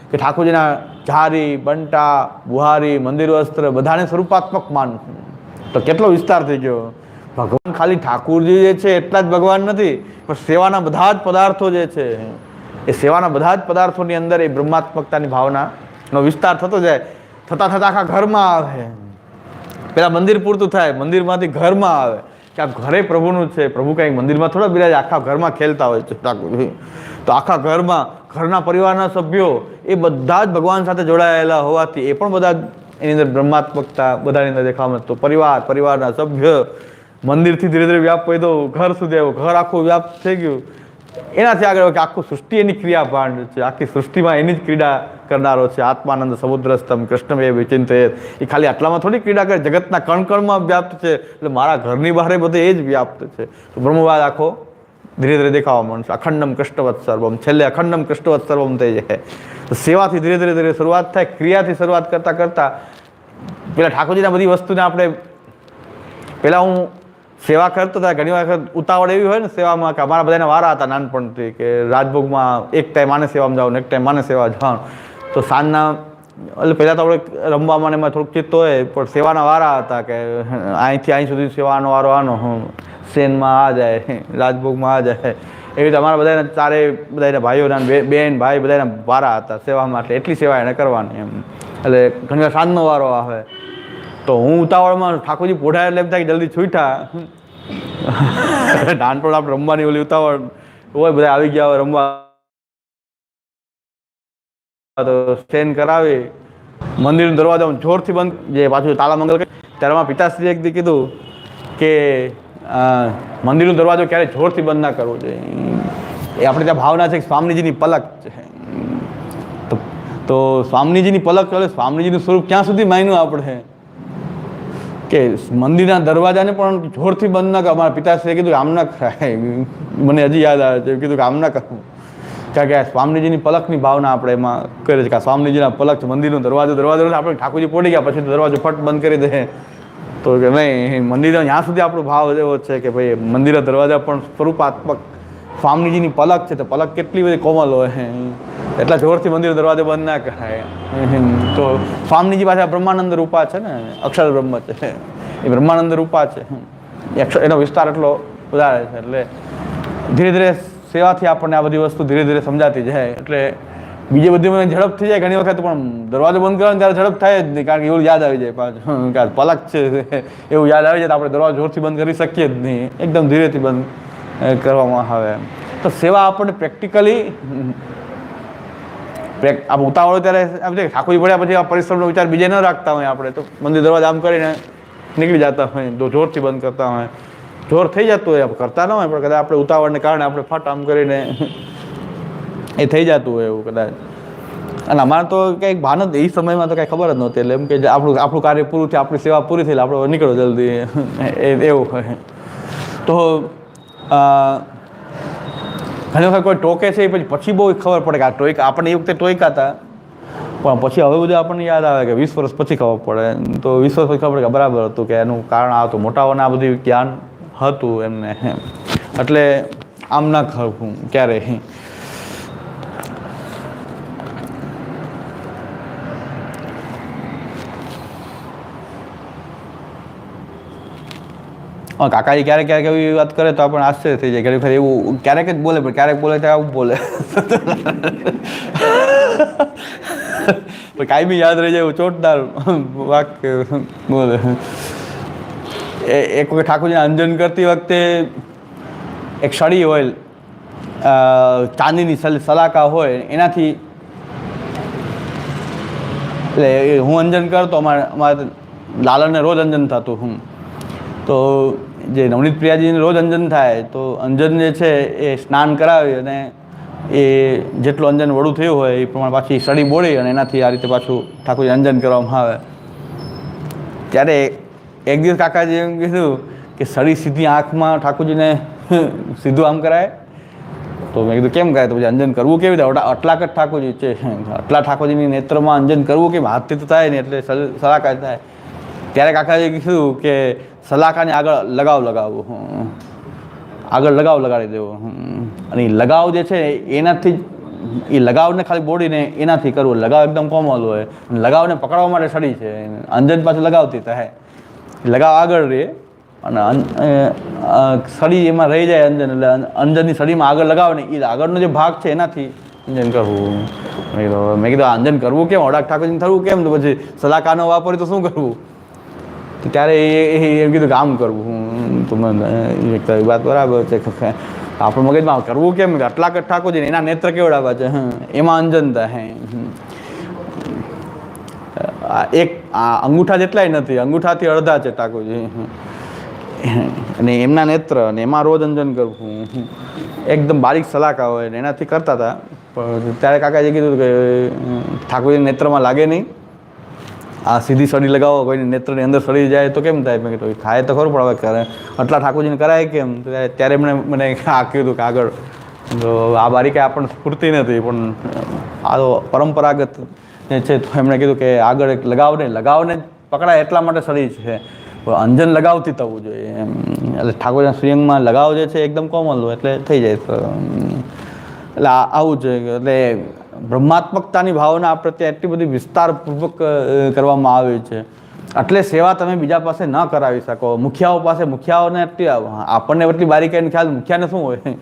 કે ઠાકોરજીના ઝારી, બંટા, બુહારી, મંદિર વસ્ત્ર બધાને સ્વરૂપાત્મક માન. તો કેટલો વિસ્તાર થઈ ગયો. ભગવાન ખાલી ઠાકોરજી જે છે એટલા જ ભગવાન નથી, પણ સેવાના બધા જ પદાર્થો જે છે એ સેવાના બધા જ પદાર્થોની અંદર એ બ્રહ્માત્મકતાની ભાવનાનો વિસ્તાર થતો જાય. થતાં થતાં આખા ઘરમાં આવે. પેલા મંદિર પૂરતું થાય, મંદિરમાંથી ઘરમાં આવે કે આ ઘરે પ્રભુનું છે. પ્રભુ કંઈક મંદિરમાં થોડા બિરાજે, આખા ઘરમાં ખેલતા હોય છે ઠાકોર. તો આખા ઘરમાં ઘરના પરિવારના સભ્યો એ બધા જ ભગવાન સાથે જોડાયેલા હોવાથી એ પણ બધા એની અંદર બ્રહ્માત્મકતા બધાની અંદર દેખાવા મળે. તો પરિવારના સભ્ય મંદિરથી ધીરે ધીરે વ્યાપ પડ્યો, ઘર સુધી આવ્યો, ઘર આખું વ્યાપ થઈ ગયું. એનાથી આગળ કે આખું સૃષ્ટિ એની ક્રિયા ભાંડ છે. આખી સૃષ્ટિમાં એની જ ક્રીડા કરનારો છે. આત્માનંદ સમુદ્રસ્તમ કૃષ્ણમે વિચિંત. એ ખાલી આટલામાં થોડી ક્રીડા કરે, જગતના કણકણમાં વ્યાપ્ત છે. એટલે મારા ઘરની બહાર બધે એ જ વ્યાપ્ત છે. તો બ્રહ્મવાદ આખો ધીરે ધીરે દેખાવા માંડશે. અખંડમ કૃષ્ણવત સર્વમ, છેલ્લે અખંડમ કૃષ્ણવત સર્વમ થઈ જાય. તો સેવાથી ધીરે ધીરે ધીરે શરૂઆત થાય. ક્રિયાથી શરૂઆત કરતાં કરતાં પેલા ઠાકોરજીના બધી વસ્તુને આપણે પહેલાં હું સેવા કરતો હતા. ઘણી વખત ઉતાવળ એવી હોય ને સેવામાં કે અમારા બધાના વારા હતા નાનપણથી કે રાજભોગમાં એક ટાઈમ આને સેવામાં જવાનું, એક ટાઈમ આને સેવા જવાનું. તો સાંજના એટલે પહેલાં તો આપણે રમવામાં એમાં થોડુંક ચિત્ત હોય, પણ સેવાના વારા હતા કે અહીંથી અહીં સુધી સેવાનો વારો આનો, સેનમાં આ જાય, રાજભોગમાં આ જાય. એવી રીતે અમારા બધાના ચારે બધાના ભાઈઓના બેન ભાઈ બધાના વારા હતા સેવામાં. એટલે એટલી સેવા એને કરવાની એમ. એટલે ઘણી વાર સાંજનો વારો આવે તો હું ઉતાવળમાં ઠાકોરજી પોઢાય એટલે એમ થાય કે જલ્દી છૂટા. નાનપણ આપણે રમવાની ઓલી ઉતાવળ હોય, બધા આવી ગયા હોય રમવા, તો સ્ટેન્ડ કરાવી મંદિરનો દરવાજો જોરથી બંધ, જે પાછું તાલા મંગલ ત્યારે મારા પિતાશ્રીએ એક દી કીધું કે મંદિરનો દરવાજો ક્યારેય જોરથી બંધ ના કરવો જોઈએ. એ આપણે ત્યાં ભાવના છે કે સ્વામીજીની પલક છે. તો સ્વામીજીની પલક એટલે સ્વામીજીનું સ્વરૂપ ક્યાં સુધી માન્યું આપણે કે મંદિરના દરવાજાને પણ જોરથી બંધ ના કર. અમારા પિતાશ્રીએ કીધું કે આમ ના કરાય. મને હજી યાદ આવે છે, કીધું કે આમ ના કરવું, કારણ કે સ્વામીજીની પલકની ભાવના આપણે એમાં કરીએ છીએ કે સ્વામીજીના પલક મંદિરનો દરવાજો આપણે ઠાકોરજી પોડી ગયા પછી દરવાજો ફટ બંધ કરી દે. તો કે નહીં, મંદિર ત્યાં સુધી આપણો ભાવ એવો છે કે ભાઈ મંદિરના દરવાજા પણ સ્વરૂપાત્મક સ્વામીજીની પલક છે. તો પલક કેટલી બધી કોમલ હોય, એટલા જોરથી મંદિરનો દરવાજો બંધ ના કરાય. તો સ્વામીજી પાછા બ્રહ્માનંદ રૂપા છે ને, અક્ષર બ્રહ્મ છે, એ બ્રહ્માનંદ રૂપા છે. એનો વિસ્તાર એટલો વધારે છે. એટલે ધીરે ધીરે સેવાથી આપણને આ બધી વસ્તુ ધીરે ધીરે સમજાતી જાય. એટલે બીજી બધી મને ઝડપ થઈ જાય ઘણી વખત, પણ દરવાજો બંધ કરવાનો ત્યારે ઝડપ થાય જ નહીં, કારણ કે એવું યાદ આવી જાય પાછું કે પલક છે એવું યાદ આવી જાય તો આપણે દરવાજો જોરથી બંધ કરી શકીએ જ નહીં, એકદમ ધીરેથી બંધ કરવામાં આવે. તો સેવા આપણને પ્રેક્ટિકલી આપણે ઉતાવળ હોય ત્યારે આપણે ઠાકોરજી પડ્યા પછી આ પરિશ્રમનો વિચાર બીજે ન રાખતા હોય, આપણે તો મંદિર દરવાજા આમ કરીને નીકળી જતા હોય, તો જોરથી બંધ કરતા હોય, જોર થઈ જતું હોય, કરતા ન હોય પણ કદાચ આપણે ઉતાવળને કારણે આપણે ફટ આમ કરીને એ થઈ જતું હોય એવું કદાચ. અને અમારે તો કંઈક ભાન જ એ સમયમાં તો કાંઈ ખબર જ નહોતી. એટલે એમ કે આપણું કાર્ય પૂરું થયું, આપણી સેવા પૂરી થઈ, આપણે નીકળો જલ્દી એવું હોય. તો ઘણી વખત કોઈ ટોકે છે પછી બહુ ખબર પડે કે આ ટોઈક આપણને એ વખતે ટોઈકા હતા, પણ પછી હવે બધું આપણને યાદ આવે કે 20 વર્ષ પછી ખબર પડે. તો 20 વર્ષ પછી ખબર પડે કે બરાબર હતું કે એનું કારણ આ હતું, મોટાઓને આ બધું જ્ઞાન હતું એમને. એટલે આમ ના ખરું ક્યારેય. કાકાજી ક્યારેક ક્યારેક એવી વાત કરે તો આપણને આશ્ચર્ય થઈ જાય. ઘણી વખત એવું ક્યારેક જ બોલે, પણ ક્યારેક બોલે ત્યારે આવું બોલે. કાંઈ બી યાદ રહી જાય એવું ચોટદાર વાક્ય બોલે. એક વખત ઠાકોરજીને અંજન કરતી વખતે એક સળી હોય, ચાંદીની સલાકા હોય, એનાથી એટલે હું અંજન કરતો, અમારે લાલનને રોજ અંજન થતું. તો જે નવનીત પ્રિયાજીને રોજ અંજન થાય, તો અંજન જે છે એ સ્નાન કરાવી અને એ જેટલું અંજન વડું થયું હોય એ પ્રમાણે પાછી સળી બોળી અને એનાથી આ રીતે પાછું ઠાકોરજી અંજન કરવામાં આવે. ત્યારે એક દિવસ કાકાજી એમ કીધું કે સળી સીધી આંખમાં ઠાકોરજીને સીધું આમ કરાય. તો મેં કીધું કેમ કરાય? તો પછી અંજન કરવું કેવી રીતે? અટલાક જ ઠાકોરજી છે, આટલા ઠાકોરજીની નેત્રમાં અંજન કરવું કેમ? હાથથી તો થાય નહીં, એટલે સલાકા થાય. ત્યારે કાકાજીએ કીધું કે સલાકાને આગળ લગાવવું, આગળ લગાડી દેવો. અને એ લગાવ જે છે એનાથી જ એ લગાવને ખાલી બોડીને એનાથી કરવું. લગાવ એકદમ કોમલ હોય, લગાવને પકડવા માટે સળી છે, અંજન પાછું લગાવતી થાય. લગાવ આગળ રહે અને સળી એમાં રહી જાય અંજન, એટલે અંજનની સળીમાં આગળ લગાવે ને એ આગળનો જે ભાગ છે એનાથી અંજન કરવું. મેં કીધું અંજન કરવું કેમ? અડાક ઠાકોરજીને થવું કેમ? તો પછી સલાકાનો વાપરી તો શું કરવું? તો ત્યારે એમ કીધું કે આમ કરવું. તો મને વાત બરાબર છે, આપણું મગજમાં કરવું કેમ? આટલા જ ઠાકોરજી એના નેત્ર કેવડાવા છે, એમાં અંજન થાય. એક અંગૂઠા જેટલાય નથી, અંગૂઠાથી અડધા છે ઠાકોરજી, અને એમના નેત્ર અને એમાં રોજ અંજન કરવું. એકદમ બારીક સલાકા હોય ને એનાથી કરતા હતા. પણ ત્યારે કાકાજી કીધું કે ઠાકોરજી નેત્રમાં લાગે નહીં, આ સીધી સળી લગાવો, કોઈને નેત્રની અંદર સળી જાય તો કેમ થાય? મેં કીધું થાય તો ખરું, પણ હવે કરે આટલા ઠાકોરજીને કરાય કેમ? ત્યારે મને આ કીધું કે આગળ તો આ બારીકાઈ આપણને સ્ફૂર્તિ નથી, પણ આ તો પરંપરાગત જે છે. તો એમણે કીધું કે આગળ એક લગાવને પકડાય એટલા માટે સળી છે. અંજન લગાવતી થવું જોઈએ એમ. એટલે ઠાકોરના શ્રીઅંગમાં લગાવ જે છે એકદમ કોમલ હોય એટલે થઈ જાય. એટલે આવું જોઈએ. એટલે બ્રહ્માત્મકતાની ભાવના આ પ્રત્યે એટલી બધી વિસ્તારપૂર્વક કરવામાં આવી છે. એટલે સેવા તમે બીજા પાસે ન કરાવી શકો. મુખિયાઓ પાસે, મુખિયાઓને એટલી આપણને એટલી બારીકાઈનો ખ્યાલ મુખિયાને શું હોય,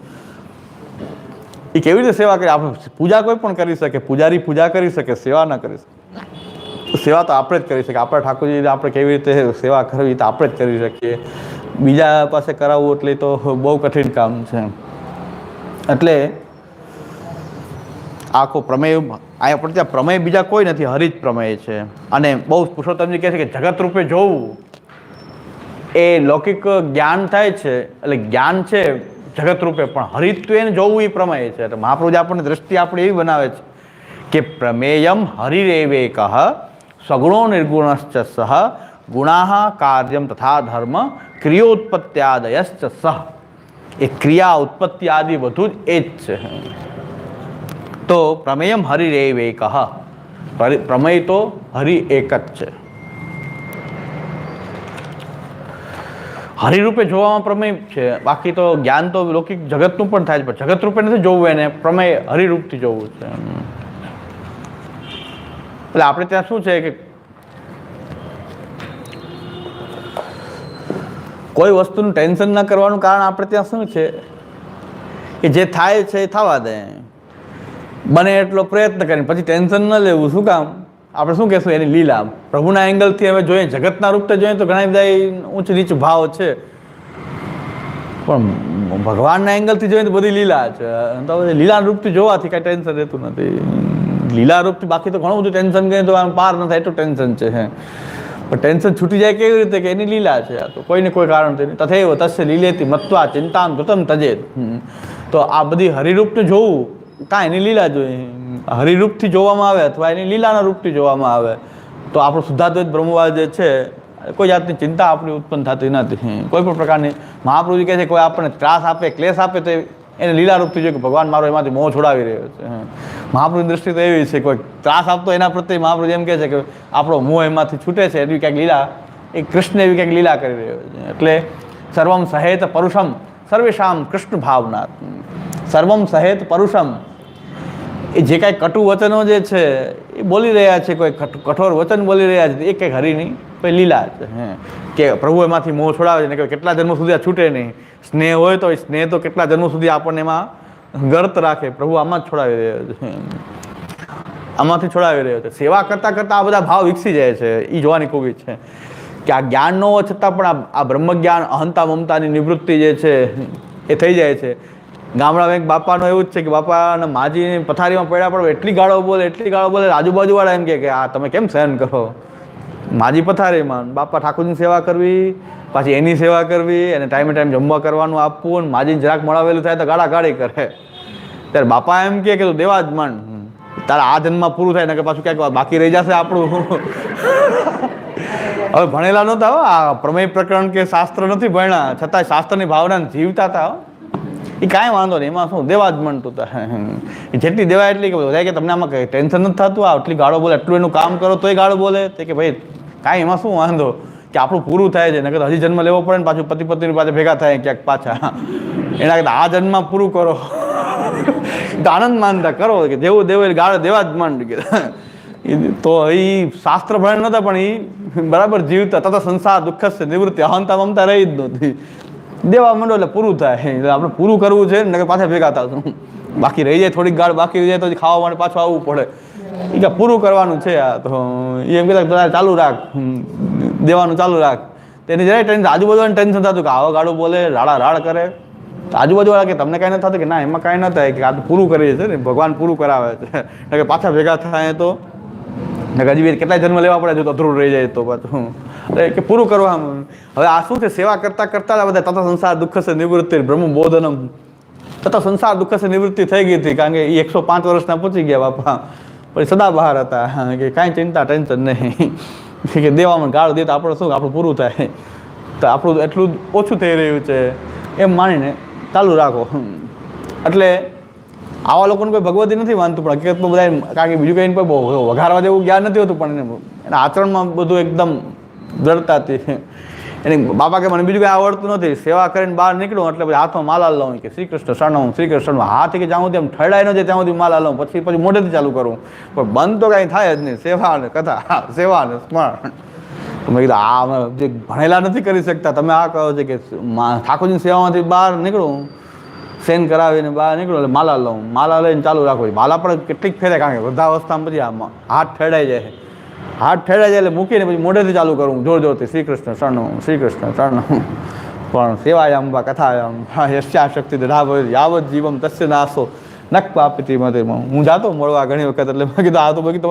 એ કેવી રીતે સેવા કરે? આપણે પૂજા કોઈ પણ કરી શકે, પૂજારી પૂજા કરી શકે, સેવા ન કરી શકે. સેવા તો આપણે જ કરી શકીએ. આપણા ઠાકોરજી આપણે કેવી રીતે સેવા કરવી તો આપણે જ કરી શકીએ. બીજા પાસે કરાવવું એટલે તો બહુ કઠિન કામ છે. એટલે આખો પ્રમેય અહીંયા પણ ત્યાં પ્રમેય બીજા કોઈ નથી, હરિ જ પ્રમેય છે. અને બહુ પુરુષોત્તમજી કહે છે કે જગત રૂપે જોવું એ લૌકિક જ્ઞાન થાય છે, એટલે જ્ઞાન છે જગત રૂપે, પણ હરિત્વ એને જોવું એ પ્રમેય છે. એટલે મહાપ્રભુજી આપણને દ્રષ્ટિ આપણે એવી બનાવે છે કે પ્રમેયમ હરિરેવેકઃ સગુણો નિર્ગુણશ્ચ સહ ગુણાઃ કાર્યમ તથા ધર્મ ક્રિયોત્પત્ત્યાદયશ્ચ સહ. એ ક્રિયા ઉત્પત્તિ આદિ બધું જ એ જ છે. તો પ્રમેયમ હરિરેવેકઃ, પ્રમેય તો હરિ એક જ છે. હરિરૂપે જોવામાં પ્રમેય છે. બાકી તો જ્ઞાન તો લૌકિક જગતનું પણ થાય છે, પણ જગત રૂપે નથી જોવું, એને પ્રમેય હરિરૂપથી જોવું છે. એટલે આપણે ત્યાં શું છે કે કોઈ વસ્તુનું ટેન્શન ન કરવાનું કારણ આપણે ત્યાં શું છે કે જે થાય છે એ થવા દે, બને એટલો પ્રયત્ન કરીને પછી ટેન્શન ન લેવું. શું કામ? આપણે શું કહેશું? એની લીલા. પ્રભુના એંગલથી હવે જોઈએ, જગતના રૂપથી જોઈએ તો ઘણા બધા ઊંચ નીચ ભાવ છે, પણ ભગવાનના એંગલથી જોઈએ તો બધી લીલા છે. તો લીલા રૂપથી જોવાથી કાંઈ ટેન્શન રહેતું નથી. લીલા રૂપથી બાકી તો ઘણું બધું ટેન્શન કરીએ તો આમ પાર ન થાય એટલું ટેન્શન છે. પણ ટેન્શન છૂટી જાય કેવી રીતે? કે એની લીલા છે. તો કોઈને કોઈ કારણથી નહીં. તથૈવ તસ્ય લીલેથી મત્વા ચિંતામ ધૃતમ તજેત. તો આ બધી હરિરૂપને જોવું કાં એની લીલા જોઈએ. હરિરૂપથી જોવામાં આવે અથવા એની લીલાના રૂપથી જોવામાં આવે તો આપણું શુદ્ધાદ્વૈત બ્રહ્મવાદ જે છે કોઈ જાતની ચિંતા આપણી ઉત્પન્ન થતી નથી. કોઈ પણ પ્રકારની મહાપ્રભુજી કહે છે કોઈ આપણને ત્રાસ આપે, ક્લેશ આપે તો એને લીલા રૂપથી જોઈએ કે ભગવાન મારો એમાંથી મોહ છોડાવી રહ્યો છે. મહાપ્રભુની દ્રષ્ટિ તો એવી છે, કોઈ ત્રાસ આપતો એના પ્રત્યે મહાપ્રભુ એમ કહે છે કે આપણો મોહ એમાંથી છૂટે છે, એવી ક્યાંક લીલા, એ કૃષ્ણ એવી ક્યાંક લીલા કરી રહ્યો છે. એટલે સર્વમ સહેત પરુષમ સર્વેશામ કૃષ્ણ ભાવનાથ. સર્વમ સહેત પરુષમ, એ જે કાંઈ કટુ વચનો જે છે એ બોલી રહ્યા છે, કોઈ કઠોર વચન બોલી રહ્યા છે, એ કંઈક હરિની કોઈ લીલા છે. કે પ્રભુ એમાંથી મોહ છોડાવે છે ને કે કેટલા જન્મો સુધી આ છૂટે નહીં. સ્નેહ હોય તો એ સ્નેહ તો કેટલા જન્મો સુધી આપણને એમાં ગર્ત રાખે. પ્રભુ આમાં જ છોડાવી રહ્યો છે, આમાંથી છોડાવી રહ્યો છે. સેવા કરતાં કરતાં આ બધા ભાવ વિકસી જાય છે. એ જોવાની ખૂબ છે કે આ જ્ઞાન ન હોવા છતાં પણ આ બ્રહ્મ જ્ઞાન, અહંતા મમતાની નિવૃત્તિ જે છે એ થઈ જાય છે. ગામડામાં એક બાપાનું એવું જ છે કે બાપાના માજીની પથારીમાં પડ્યા પડે એટલી ગાળો બોલે, એટલી ગાળો બોલે, આજુબાજુવાળા એમ કે આ તમે કેમ સહન કરો? માજી પથારીમાં, બાપા ઠાકોરની સેવા કરવી, પાછી એની સેવા કરવી, અને ટાઈમે ટાઈમ જમવા કરવાનું આપવું, અને માજીને જરાક મળાવેલું થાય તો ગાળા ગાળી કરે. ત્યારે બાપા એમ કે તું દેવા જ માંડ, તારા આ જન્મમાં પૂરું થાય ને કે પાછું ક્યાંક બાકી રહી જશે આપણું. હવે ભણેલા નહોતા હો, આ પ્રમેય પ્રકરણ કે શાસ્ત્ર નથી ભણ્યા, છતાં શાસ્ત્રની ભાવનાને જીવતા હતા. એ કાંઈ વાંધો નહીં, એમાં શું દેવા જ માંડતું હતા. જેટલી દેવાય એટલી કે બધા કે તમને આમાં કંઈ ટેન્શન નથી થતું, આ એટલી ગાળો બોલે, એટલું એનું કામ કરો તોય ગાળો બોલે. તે કે ભાઈ કાંઈ એમાં શું વાંધો કે આપણું પૂરું થાય છે, નકર હજી જન્મ લેવો પડે ને પાછું પતિ પત્ની પાસે ભેગા થાય ક્યાંક પાછા. એના કરતાં આ જન્મમાં પૂરું કરો તો આનંદ માનતા કરો કે જેવું દેવું ગાળો દેવા જ માંડ. તો એ શાસ્ત્ર ભણે નહોતા પણ એ બરાબર જીવતા. તથા સંસાર દુઃખ છે નિવૃત્તિ, અહંતા મમતા રહી જ નહોતી. દેવા માંડો એટલે પૂરું થાય. એટલે આપણે પૂરું કરવું છે ને પાછા ભેગા થતું. બાકી રહી જાય થોડીક ગાળ બાકી રહી જાય તો ખાવા માટે પાછું આવવું પડે. એ કે પૂરું કરવાનું છે આ. તો એ એમ કહેતા ચાલુ રાખ, દેવાનું ચાલુ રાખ. તેની જરાય ટેન્શન, આજુબાજુવાળાને ટેન્શન થતું કે આવો ગાળું બોલે, રાડા રાડ કરે. આજુબાજુવાળા કે તમને કાંઈ નથી થતું કે ના એમાં કાંઈ ન થાય, કે આ તો પૂરું કરીએ છીએ ને, ભગવાન પૂરું કરાવે છે. કે પાછા ભેગા થાય તો હજી કેટલાય જન્મ લેવા પડે જો અધૂરું રહી જાય તો પાછું કે પૂરું કરવાનું. હવે આ શું છે? સેવા કરતાં કરતાં બધા તથા સંસાર દુઃખ છે નિવૃત્તિ બ્રહ્મ બોધનમ. તથા સંસાર દુઃખ છે નિવૃત્તિ થઈ ગઈ હતી, કારણ કે એ 105 વર્ષના પહોંચી ગયા બાપા. પછી સદા બહાર હતા કે કાંઈ ચિંતા ટેન્શન નહીં, કે દેવામાં ગાળ દે તો આપણે શું આપણું પૂરું થાય, તો આપણું એટલું ઓછું થઈ રહ્યું છે એમ માનીને ચાલુ રાખો. એટલે આવા લોકોને કોઈ ભગવતી નથી માનતું, પણ હકીકતમાં બધા, કારણ કે બીજું કંઈ કોઈ બહુ વઘારવા જેવું જ્ઞાન નથી હોતું, પણ એના આચરણમાં બધું એકદમ દ્રઢતાથી એની બાપા કે મને બીજું કંઈ આવડતું નથી, સેવા કરીને બહાર નીકળું એટલે પછી હાથમાં માલા લઉં કે શ્રી કૃષ્ણ શરણમ શ્રી કૃષ્ણ, હાથ કે જ્યાં સુધી એમ ઠડાઈ ન જાય ત્યાં સુધી માલા લઉં, પછી મોઢેથી ચાલુ કરું, પણ બંધ તો કાંઈ થાય જ નહીં. સેવા અને કથા, સેવા અને સ્મરણ. તો મેં કીધું આ જે ભણેલા નથી કરી શકતા, તમે આ કહો છો કે ઠાકોરજીની સેવામાંથી બહાર નીકળું, સેન કરાવીને બહાર નીકળો એટલે માલા લઉં, માલા લઈને ચાલુ રાખો. માલા પણ કેટલીક ફેરે, કારણ કે વૃદ્ધાવસ્થામાં પછી આમાં હાથ ઠેડાઈ જાય, હાથ ઠેડાઈ જાય એટલે મૂકીને પછી મોઢેથી ચાલુ કરું જોર જોરથી શ્રી કૃષ્ણ શરણમ શ્રી કૃષ્ણ શરણમ. પણ સેવાયામ વા કથાયામ યસ્યા શક્તિ દધાવ યાવત જીવમ તસ્ય નાશો નક્વાપિતિ મધેમાં. હું જાતો મળવા ઘણી વખત, એટલે મેં કીધું આ તો બાકી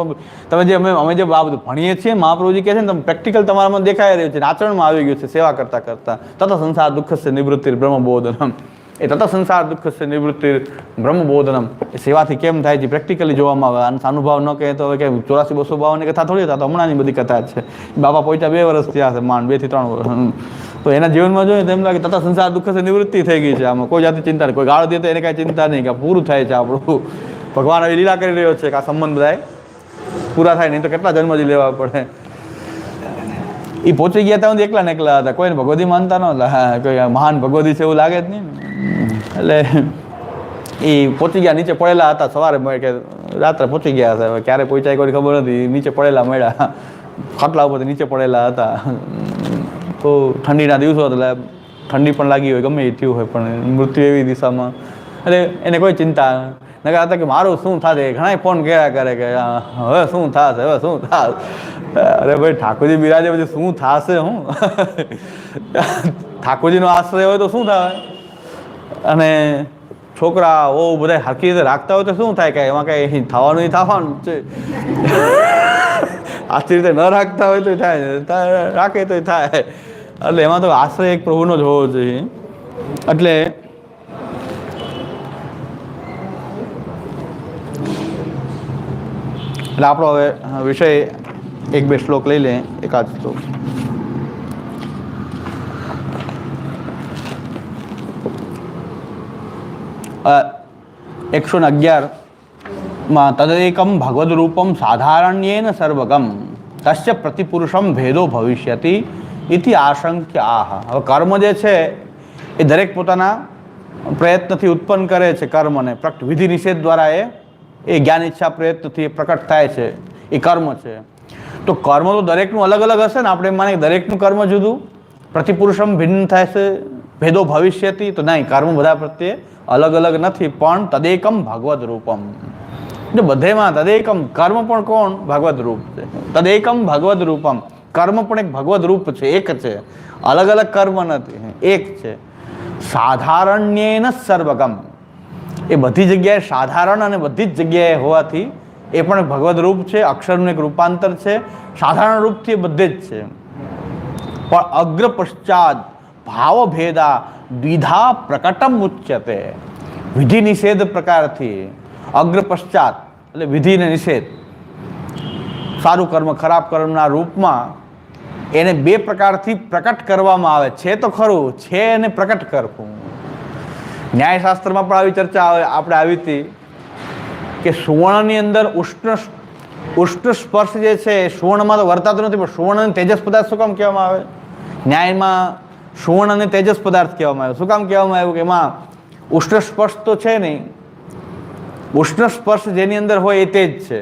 તમે જે અમે જે આ બધું ભણીએ છીએ, મહાપ્રભુજી કહે છે ને, તમે પ્રેક્ટિકલ તમારામાં દેખાઈ રહ્યું છે, આચરણમાં આવી ગયું છે સેવા કરતાં કરતાં. તત સંસાર દુઃખ નિવૃત્તિ બ્રહ્મબોધનમ, એ તત સંસાર દુઃખ નિવૃત્તિ બ્રહ્મબોધનમ એ સેવાથી કેમ થાય છે પ્રેક્ટિકલી જોવામાં આવે. આનો અનુભવ ન કહે તો કે 84-252 કથા થોડી હતા, તો હમણાંની બધી કથા છે. બાપા પહોંચ્યા 2 વર્ષ થયા છે, માંડ 2 થી 3 વર્ષ. તો એના જીવનમાં જોઈએ તો એમ લાગે તથા સંસાર દુઃખ નિવૃત્તિ થઈ ગઈ છે, આમાં કોઈ જાતની ચિંતા નહીં. કોઈ ગાળો દે તો એને કાંઈ ચિંતા નહીં કે પૂરું થાય છે આપણું. ભગવાન હવે લીલા કરી રહ્યો છે કે આ સંબંધ બધાય પૂરા થાય, નહીં તો કેટલા જન્મજી લેવા પડે. એ પહોંચી ગયા ત્યાં એકલા ને એકલા હતા, કોઈને ભગવતી માનતા ન હતા. હા, કોઈ મહાન ભગવતી છે એવું લાગે જ નહીં. એટલે એ પહોંચી ગયા, નીચે પડેલા હતા સવારે કે રાત્રે પહોંચી ગયા હતા, ક્યારે પહોંચાય કોઈ ખબર નથી. નીચે પડેલા મળ્યા, ખાટલા ઉપર નીચે પડેલા હતા. તો ઠંડીના દિવસો એટલે ઠંડી પણ લાગી હોય, ગમે એ થયું હોય, પણ મૃત્યુ એવી દિશામાં, એટલે એને કોઈ ચિંતા નકા હતા કે મારું શું થશે. ઘણા ફોન કર્યા કરે કે હવે શું થશે, હવે શું થશે. અરે ભાઈ ઠાકોરજી બિરાજે પછી શું થશે? હું ઠાકોરજીનો આશ્રય હોય તો શું થાય? અને છોકરા ઓ બધા હરખી રીતે રાખતા હોય તો શું થાય? કે એમાં કઈ થવાનું થવાનું છે. આછી રીતે ન રાખતા હોય તો થાય, રાખે તો થાય. એટલે એમાં તો આશ્રય એક પ્રભુનો જ હોવો જોઈએ. એટલે આપણો હવે વિષય 1-2 શ્લોક લઈ લે, એકાદ શ્લોક. અ 111 તદેકમ ભગવદ રૂપમ સાધારણ્યેન સર્વગમ તસ્ય પ્રતિપુરુષમ ભેદો ભવિષ્યતિ ઇતિ આશંક્ય આહ. હવે કર્મ જે છે એ દરેક પોતાના પ્રયત્નથી ઉત્પન્ન કરે છે. કર્મને વિધિ નિષેધ દ્વારા એ જ્ઞાન ઈચ્છા પ્રયત્નથી પ્રકટ થાય છે, એ કર્મ છે. તો કર્મ તો દરેકનું અલગ અલગ હશે ને. આપણે માને દરેકનું કર્મ જુદું, પ્રતિપુરુષમ ભિન્ન થાય છે, ભેદો ભવિષ્યતિ. તો નહીં, કર્મ બધા પ્રત્યે અલગ અલગ નથી, પણ તદેકમ ભગવદ રૂપમ. જો બધેમાં તદેકમ, કર્મ પણ કોણ? ભગવદ રૂપ છે. તદેકમ ભગવદ રૂપમ, કર્મ પણ એક ભગવદ રૂપ છે, એક છે, અલગ અલગ કર્મ નથી, એક છે. સાધારણ્યેન સર્વગમ, એ બધી જગ્યાએ સાધારણ અને બધી જ જગ્યાએ હોવાથી એ પણ ભગવદ રૂપ છે, અક્ષરનું એક રૂપાંતર છે. સાધારણ રૂપથી બધે જ છે, પણ અગ્ર પશ્ચાત ભાવ ભેદા દ્વિધા પ્રકટમ ઉચ્યતે. વિધિ નિષેધ પ્રકારથી અગ્ર પશ્ચાત એટલે વિધિ ને નિષેધ, સારું કર્મ ખરાબ કર્મના રૂપમાં એને 2 પ્રકારથી પ્રકટ કરવામાં આવે છે. તો ખરું છે એને પ્રકટ કરવું. ન્યાયશાસ્ત્રમાં પણ આવી ચર્ચા આપણે આવી હતી કે સુવર્ણની અંદર ઉષ્ણ સ્પર્શ જે છે એ સુવર્ણમાં તો વર્તાતો નથી, પણ સુવર્ણને તેજસ પદાર્થ શું કામ કહેવામાં આવે? ન્યાયમાં સુવર્ણને તેજસ પદાર્થ કહેવામાં આવે. શું કામ કહેવામાં આવ્યું? કે એમાં ઉષ્ણ સ્પર્શ તો છે નહીં. ઉષ્ણ સ્પર્શ જેની અંદર હોય એ તેજ છે.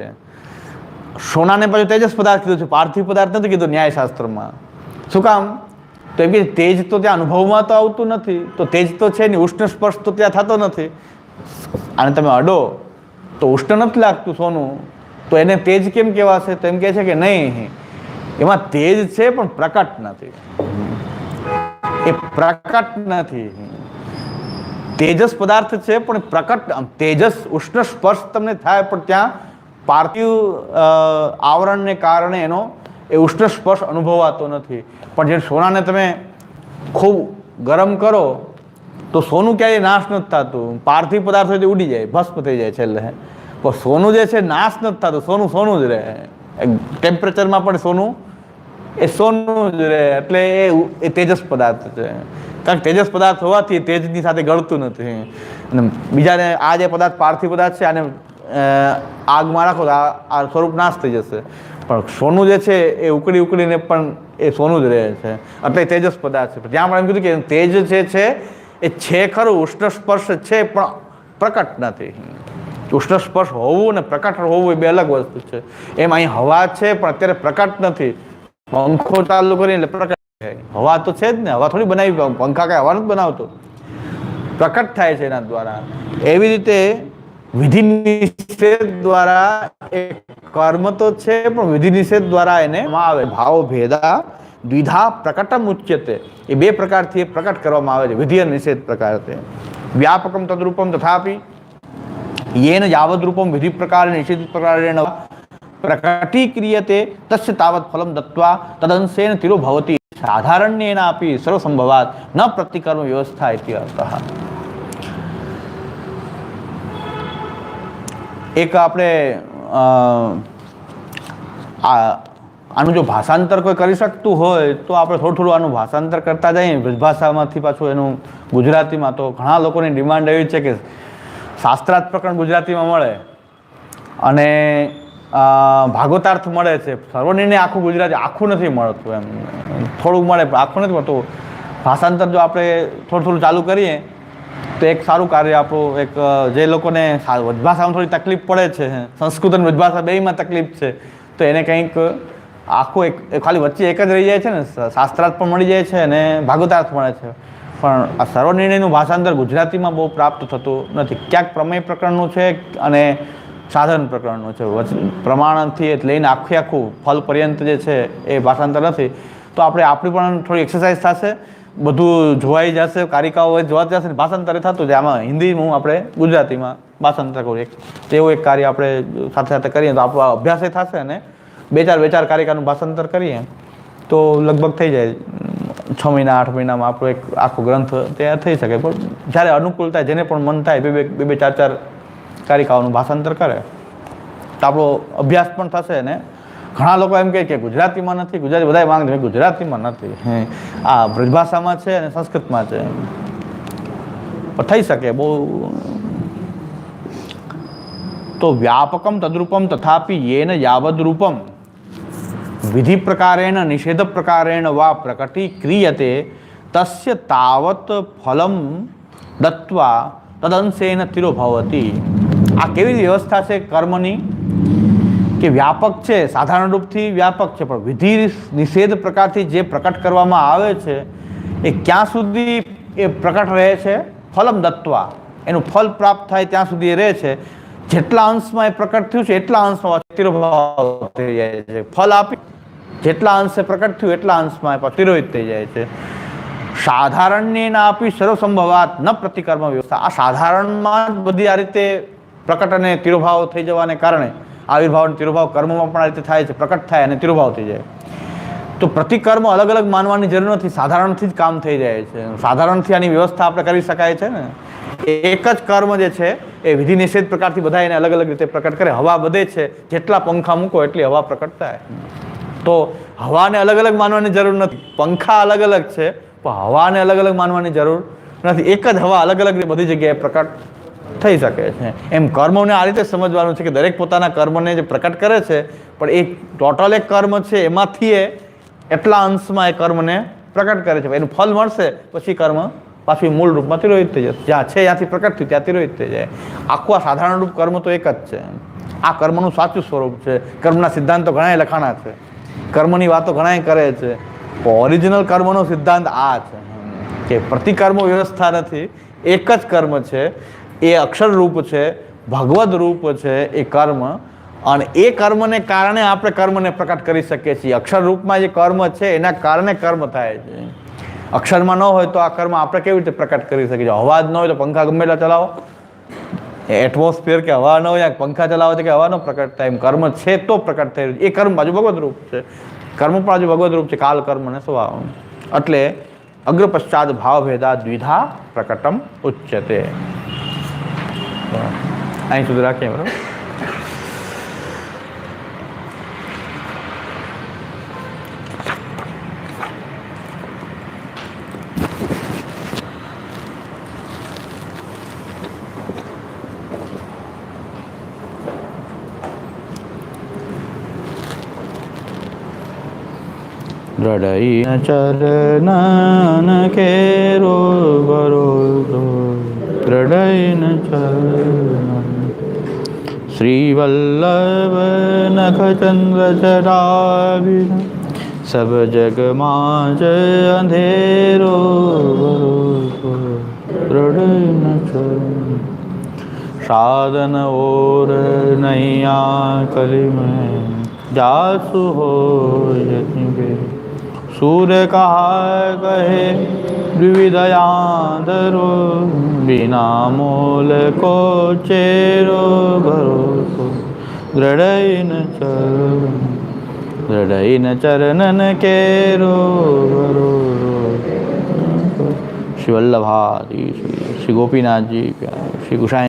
સોનાને પાછું તેજસ પદાર્થ કીધું છે, પાર્થિવ પદાર્થ નથી કીધું ન્યાયશાસ્ત્રમાં. શું કામ? તો એમ કે તેજ તો ત્યાં અનુભવમાં તો આવતું નથી, તો તેજ તો છે નહીં, ઉષ્ણ સ્પર્શ તો ત્યાં થતો નથી. અને તમે અડો તો ઉષ્ણ નથી લાગતું સોનું, તો એને તેજ કેમ કહેવાશે? તો એમ કહે છે કે નહીં, એમાં તેજ છે પણ પ્રકટ નથી. એ પ્રકટ નથી, તેજસ પદાર્થ છે પણ પ્રકટ. તેજસ ઉષ્ણ સ્પર્શ તમને થાય, પણ ત્યાં પાર્થિવ આવરણને કારણે એનો એ ઉષ્ણ સ્પર્શ અનુભવાતો નથી. પણ જે સોનાને તમે ખૂબ ગરમ કરો તો સોનું ક્યાંય નાશ નથી થતું. પાર્થિવ પદાર્થો ઉડી જાય, ભસ્મ થઈ જાય છેલ્લે. પણ સોનું જે છે નાશ નથી થતું, સોનું સોનું જ રહે. ટેમ્પરેચરમાં પણ સોનું એ સોનું જ રહે. એટલે એ તેજસ પદાર્થ છે. કારણ કે તેજસ પદાર્થ હોવાથી તેજની સાથે ગળતું નથી. અને બીજાને આ જે પદાર્થ પાર્થિવ પદાર્થ છે આને આગમાં રાખો તો આ સ્વરૂપ નાશ થઈ જશે, પણ સોનું જે છે એ ઉકળી ઉકળીને પણ એ સોનું જ રહે છે, એટલે તેજસ પદાર્થ છે. જ્યાં આપણે એમ કીધું કે તેજ જે છે એ છે ખરું, ઉષ્ણ સ્પર્શ છે પણ પ્રકટ નથી. ઉષ્ણ સ્પર્શ હોવું અને પ્રકટ હોવું એ બે અલગ વસ્તુ છે. એમ અહીં હવા છે પણ અત્યારે પ્રકટ નથી. પંખો ચાલુ કરીને એટલે પ્રકટ થાય, હવા તો છે જ ને, હવા થોડી બનાવી, પંખા કઈ હવા નથી બનાવતો, પ્રકટ થાય છે એના દ્વારા. એવી રીતે વિધિ નિષેધ દ્વારા એ કર્મ તો છે પણ વિધિ નિષેધ દ્વારા એને આવે ભાવ ભેદા દ્વિધા પ્રકટમ ઉચ્યતે. એ બે પ્રકારથી પ્રકટ કરવામાં આવે છે, વિધિ અને નિષેધ પ્રકારથી. વ્યાપકમ તદરૂપમ તથાપી યેન યાવદ રૂપમ વિધિ પ્રકાર નિષેધ પ્રકારેણ પ્રકટીક્રિયતે તસ્ય તાવત ફલમ દત્વા તદંશેન તિરો ભવતિ સાધારણ્યેનાપી સર્વસંભવાત ન પ્રતિકર્મ વ્યવસ્થા ઇતિ અર્થઃ. એક આપણે આનું જો ભાષાંતર કોઈ કરી શકતું હોય તો આપણે થોડું થોડું આનું ભાષાંતર કરતા જઈએ બ્રજભાષામાંથી પાછું એનું ગુજરાતીમાં. તો ઘણા લોકોની ડિમાન્ડ એવી છે કે શાસ્ત્રાર્થ પ્રકરણ ગુજરાતીમાં મળે અને ભાગવતાર્થ મળે છે, સર્વનિર્ણય આખું ગુજરાતી આખું નથી મળતું, એમ થોડુંક મળે પણ આખું નથી મળતું. ભાષાંતર જો આપણે થોડું થોડું ચાલુ કરીએ તો એક સારું કાર્ય આપણું. એક જે લોકોને વ્રજભાષામાં થોડી તકલીફ પડે છે, સંસ્કૃત અને વ્રજભાષા બેયમાં તકલીફ છે, તો એને કંઈક આખું એક ખાલી વચ્ચે એક જ રહી જાય છે ને, શાસ્ત્રાર્થ પણ મળી જાય છે અને ભાગવતાર્થ મળે છે, પણ આ સર્વનિર્ણયનું ભાષાંતર ગુજરાતીમાં બહુ પ્રાપ્ત થતું નથી. ક્યાંક પ્રમેય પ્રકરણનું છે અને સાધન પ્રકરણનું છે, પ્રમાણથી લઈને આખું ફલ પર્યંત જે છે એ ભાષાંતર નથી. તો આપણી પણ થોડી એક્સરસાઇઝ થશે, બધું જોવાઈ જશે, કારિકાઓ જોવા જશે ને ભાષાંતર થતું છે. આમાં હિન્દીમાં આપણે ગુજરાતીમાં ભાષાંતર કરીએ તેવું એક કાર્ય આપણે સાથે સાથે કરીએ તો આપણો અભ્યાસ થશે અને બે ચાર કારિકાનું ભાષાંતર કરીએ તો લગભગ થઈ જાય 6 મહિના 8 મહિનામાં આપણો એક આખો ગ્રંથ ત્યાં થઈ શકે. પણ જ્યારે અનુકૂળ થાય, જેને પણ મન થાય બે ચાર કારિકાઓનું ભાષાંતર કરે તો આપણો અભ્યાસ પણ થશે. ને ઘણા લોકો એમ કહે કે ગુજરાતીમાં નથી, ગુજરાતી બધા માંગે ગુજરાતીમાં નથી, આ બ્રજભાષામાં છે અને સંસ્કૃતમાં છે, પણ થઈ શકે બહુ. તો વ્યાપકમ તદ્રૂપમ તથાપી યેન યાવદ રૂપમ વિધિ પ્રકારેણ નિષેધ પ્રકારેણ વા પ્રકટીક્રિયતે તસ્ય તાવત ફલમ દત્વા તદંશેન તિરો ભવતિ. આ કેવી વ્યવસ્થા છે કર્મની કે વ્યાપક છે, સાધારણ રૂપથી વ્યાપક છે, પણ વિધિ નિષેધ પ્રકારથી જે પ્રકટ કરવામાં આવે છે એ ક્યાં સુધી એ પ્રકટ રહે છે? ફલમ દત્વા, એનું ફલ પ્રાપ્ત થાય ત્યાં સુધી એ રહે છે. જેટલા અંશમાં એ પ્રકટ થયું છે એટલા અંશમાં તિરોભાવ થઈ જાય છે. ફલ આપી જેટલા અંશે પ્રકટ થયું એટલા અંશમાં તિરોહિત થઈ જાય છે. સાધારણ્યના આપી સર્વસંભવાત ન પ્રતિકર્મ વ્યવસ્થા. આ સાધારણમાં જ બધી આ રીતે પ્રકટ અને તિરોભાવ થઈ જવાને કારણે આવિર્ભાવ અને તિરોભાવ કર્મમાં પણ આ રીતે થાય છે, પ્રકટ થાય અને તિરોભાવ થઈ જાય. તો પ્રતિકર્મ અલગ અલગ માનવાની જરૂર નથી, સાધારણથી જ કામ થઈ જાય છે. સાધારણથી આની વ્યવસ્થા આપણે કરી શકાય છે ને. એક જ કર્મ જે છે એ વિધિ નિષેધ પ્રકારથી બધા એને અલગ અલગ રીતે પ્રકટ કરે. હવા બધે છે, જેટલા પંખા મૂકો એટલી હવા પ્રકટ થાય. તો હવાને અલગ અલગ માનવાની જરૂર નથી. પંખા અલગ અલગ છે પણ હવાને અલગ અલગ માનવાની જરૂર નથી. એક જ હવા અલગ અલગ બધી જગ્યાએ પ્રકટ થઈ શકે છે. એમ કર્મોને આ રીતે સમજવાનું છે કે દરેક પોતાના કર્મને જે પ્રકટ કરે છે પણ એ ટોટલ એક કર્મ છે એમાંથી એ એટલા અંશમાં એ કર્મને પ્રકટ કરે છે. એનું ફલ મળશે પછી કર્મ પાછું મૂળ રૂપમાં તિરોહિત થઈ જશે. જ્યાં છે ત્યાંથી પ્રકટ થયું ત્યાં તિરોહિત થઈ જાય. આખું આ સાધારણ રૂપ કર્મ તો એક જ છે. આ કર્મનું સાચું સ્વરૂપ છે. કર્મના સિદ્ધાંતો ઘણા લખાણા છે, કર્મની વાતો ઘણા કરે છે. ઓરિજિનલ કર્મનો સિદ્ધાંત આ છે કે પ્રતિકર્મ વ્યવસ્થા નથી, એક જ કર્મ છે, એ અક્ષર રૂપ છે, ભગવદ રૂપ છે એ કર્મ. અને એ કર્મને કારણે આપણે કર્મને પ્રકટ કરી શકીએ છીએ. અક્ષર રૂપમાં જે કર્મ છે એના કારણે કર્મ થાય છે. અક્ષરમાં ન હોય તો આ કર્મ આપણે કેવી રીતે પ્રકટ કરી શકીએ? હવા જ ન હોય તો પંખા ગમે એટલા ચલાવો, એટમોસ્ફિયર કે હવા ન હોય પંખા ચલાવો કે હવા ન પ્રકટ થાય. એમ કર્મ છે તો પ્રકટ થઈ રહ્યું. એ કર્મ બાજુ ભગવદ રૂપ છે, કર્મ પણ બાજુ ભગવદ રૂપ છે, કાલ કર્મ ને સ્વભાવ. એટલે અગ્ર પશ્ચાત ભાવ ભેદા દ્વિધા પ્રકટમ ઉચ્યતે. અહીં સુધી રાખીએ બરાબર. દ્રઢઈ ચરનન કેરો ભરોસો, દ્રઢઈ ચરણ શ્રીવલ્લભ નખચંદ્ર ચરાભિ, સબ જગ માં જ અંધેરો ભરોસો, દ્રઢઈ ચરણ साधन और नैया कली में जासु हो यति, सूर्य कहा कहे द्विविधयांधरो, बिना मोल को चेरो भरोसो, दृढ़ चरण दृढ़ चरणन केरो भरोसो। श्री वल्लभादि श्री गोपीनाथ जी प्यारे, श्री गोसाई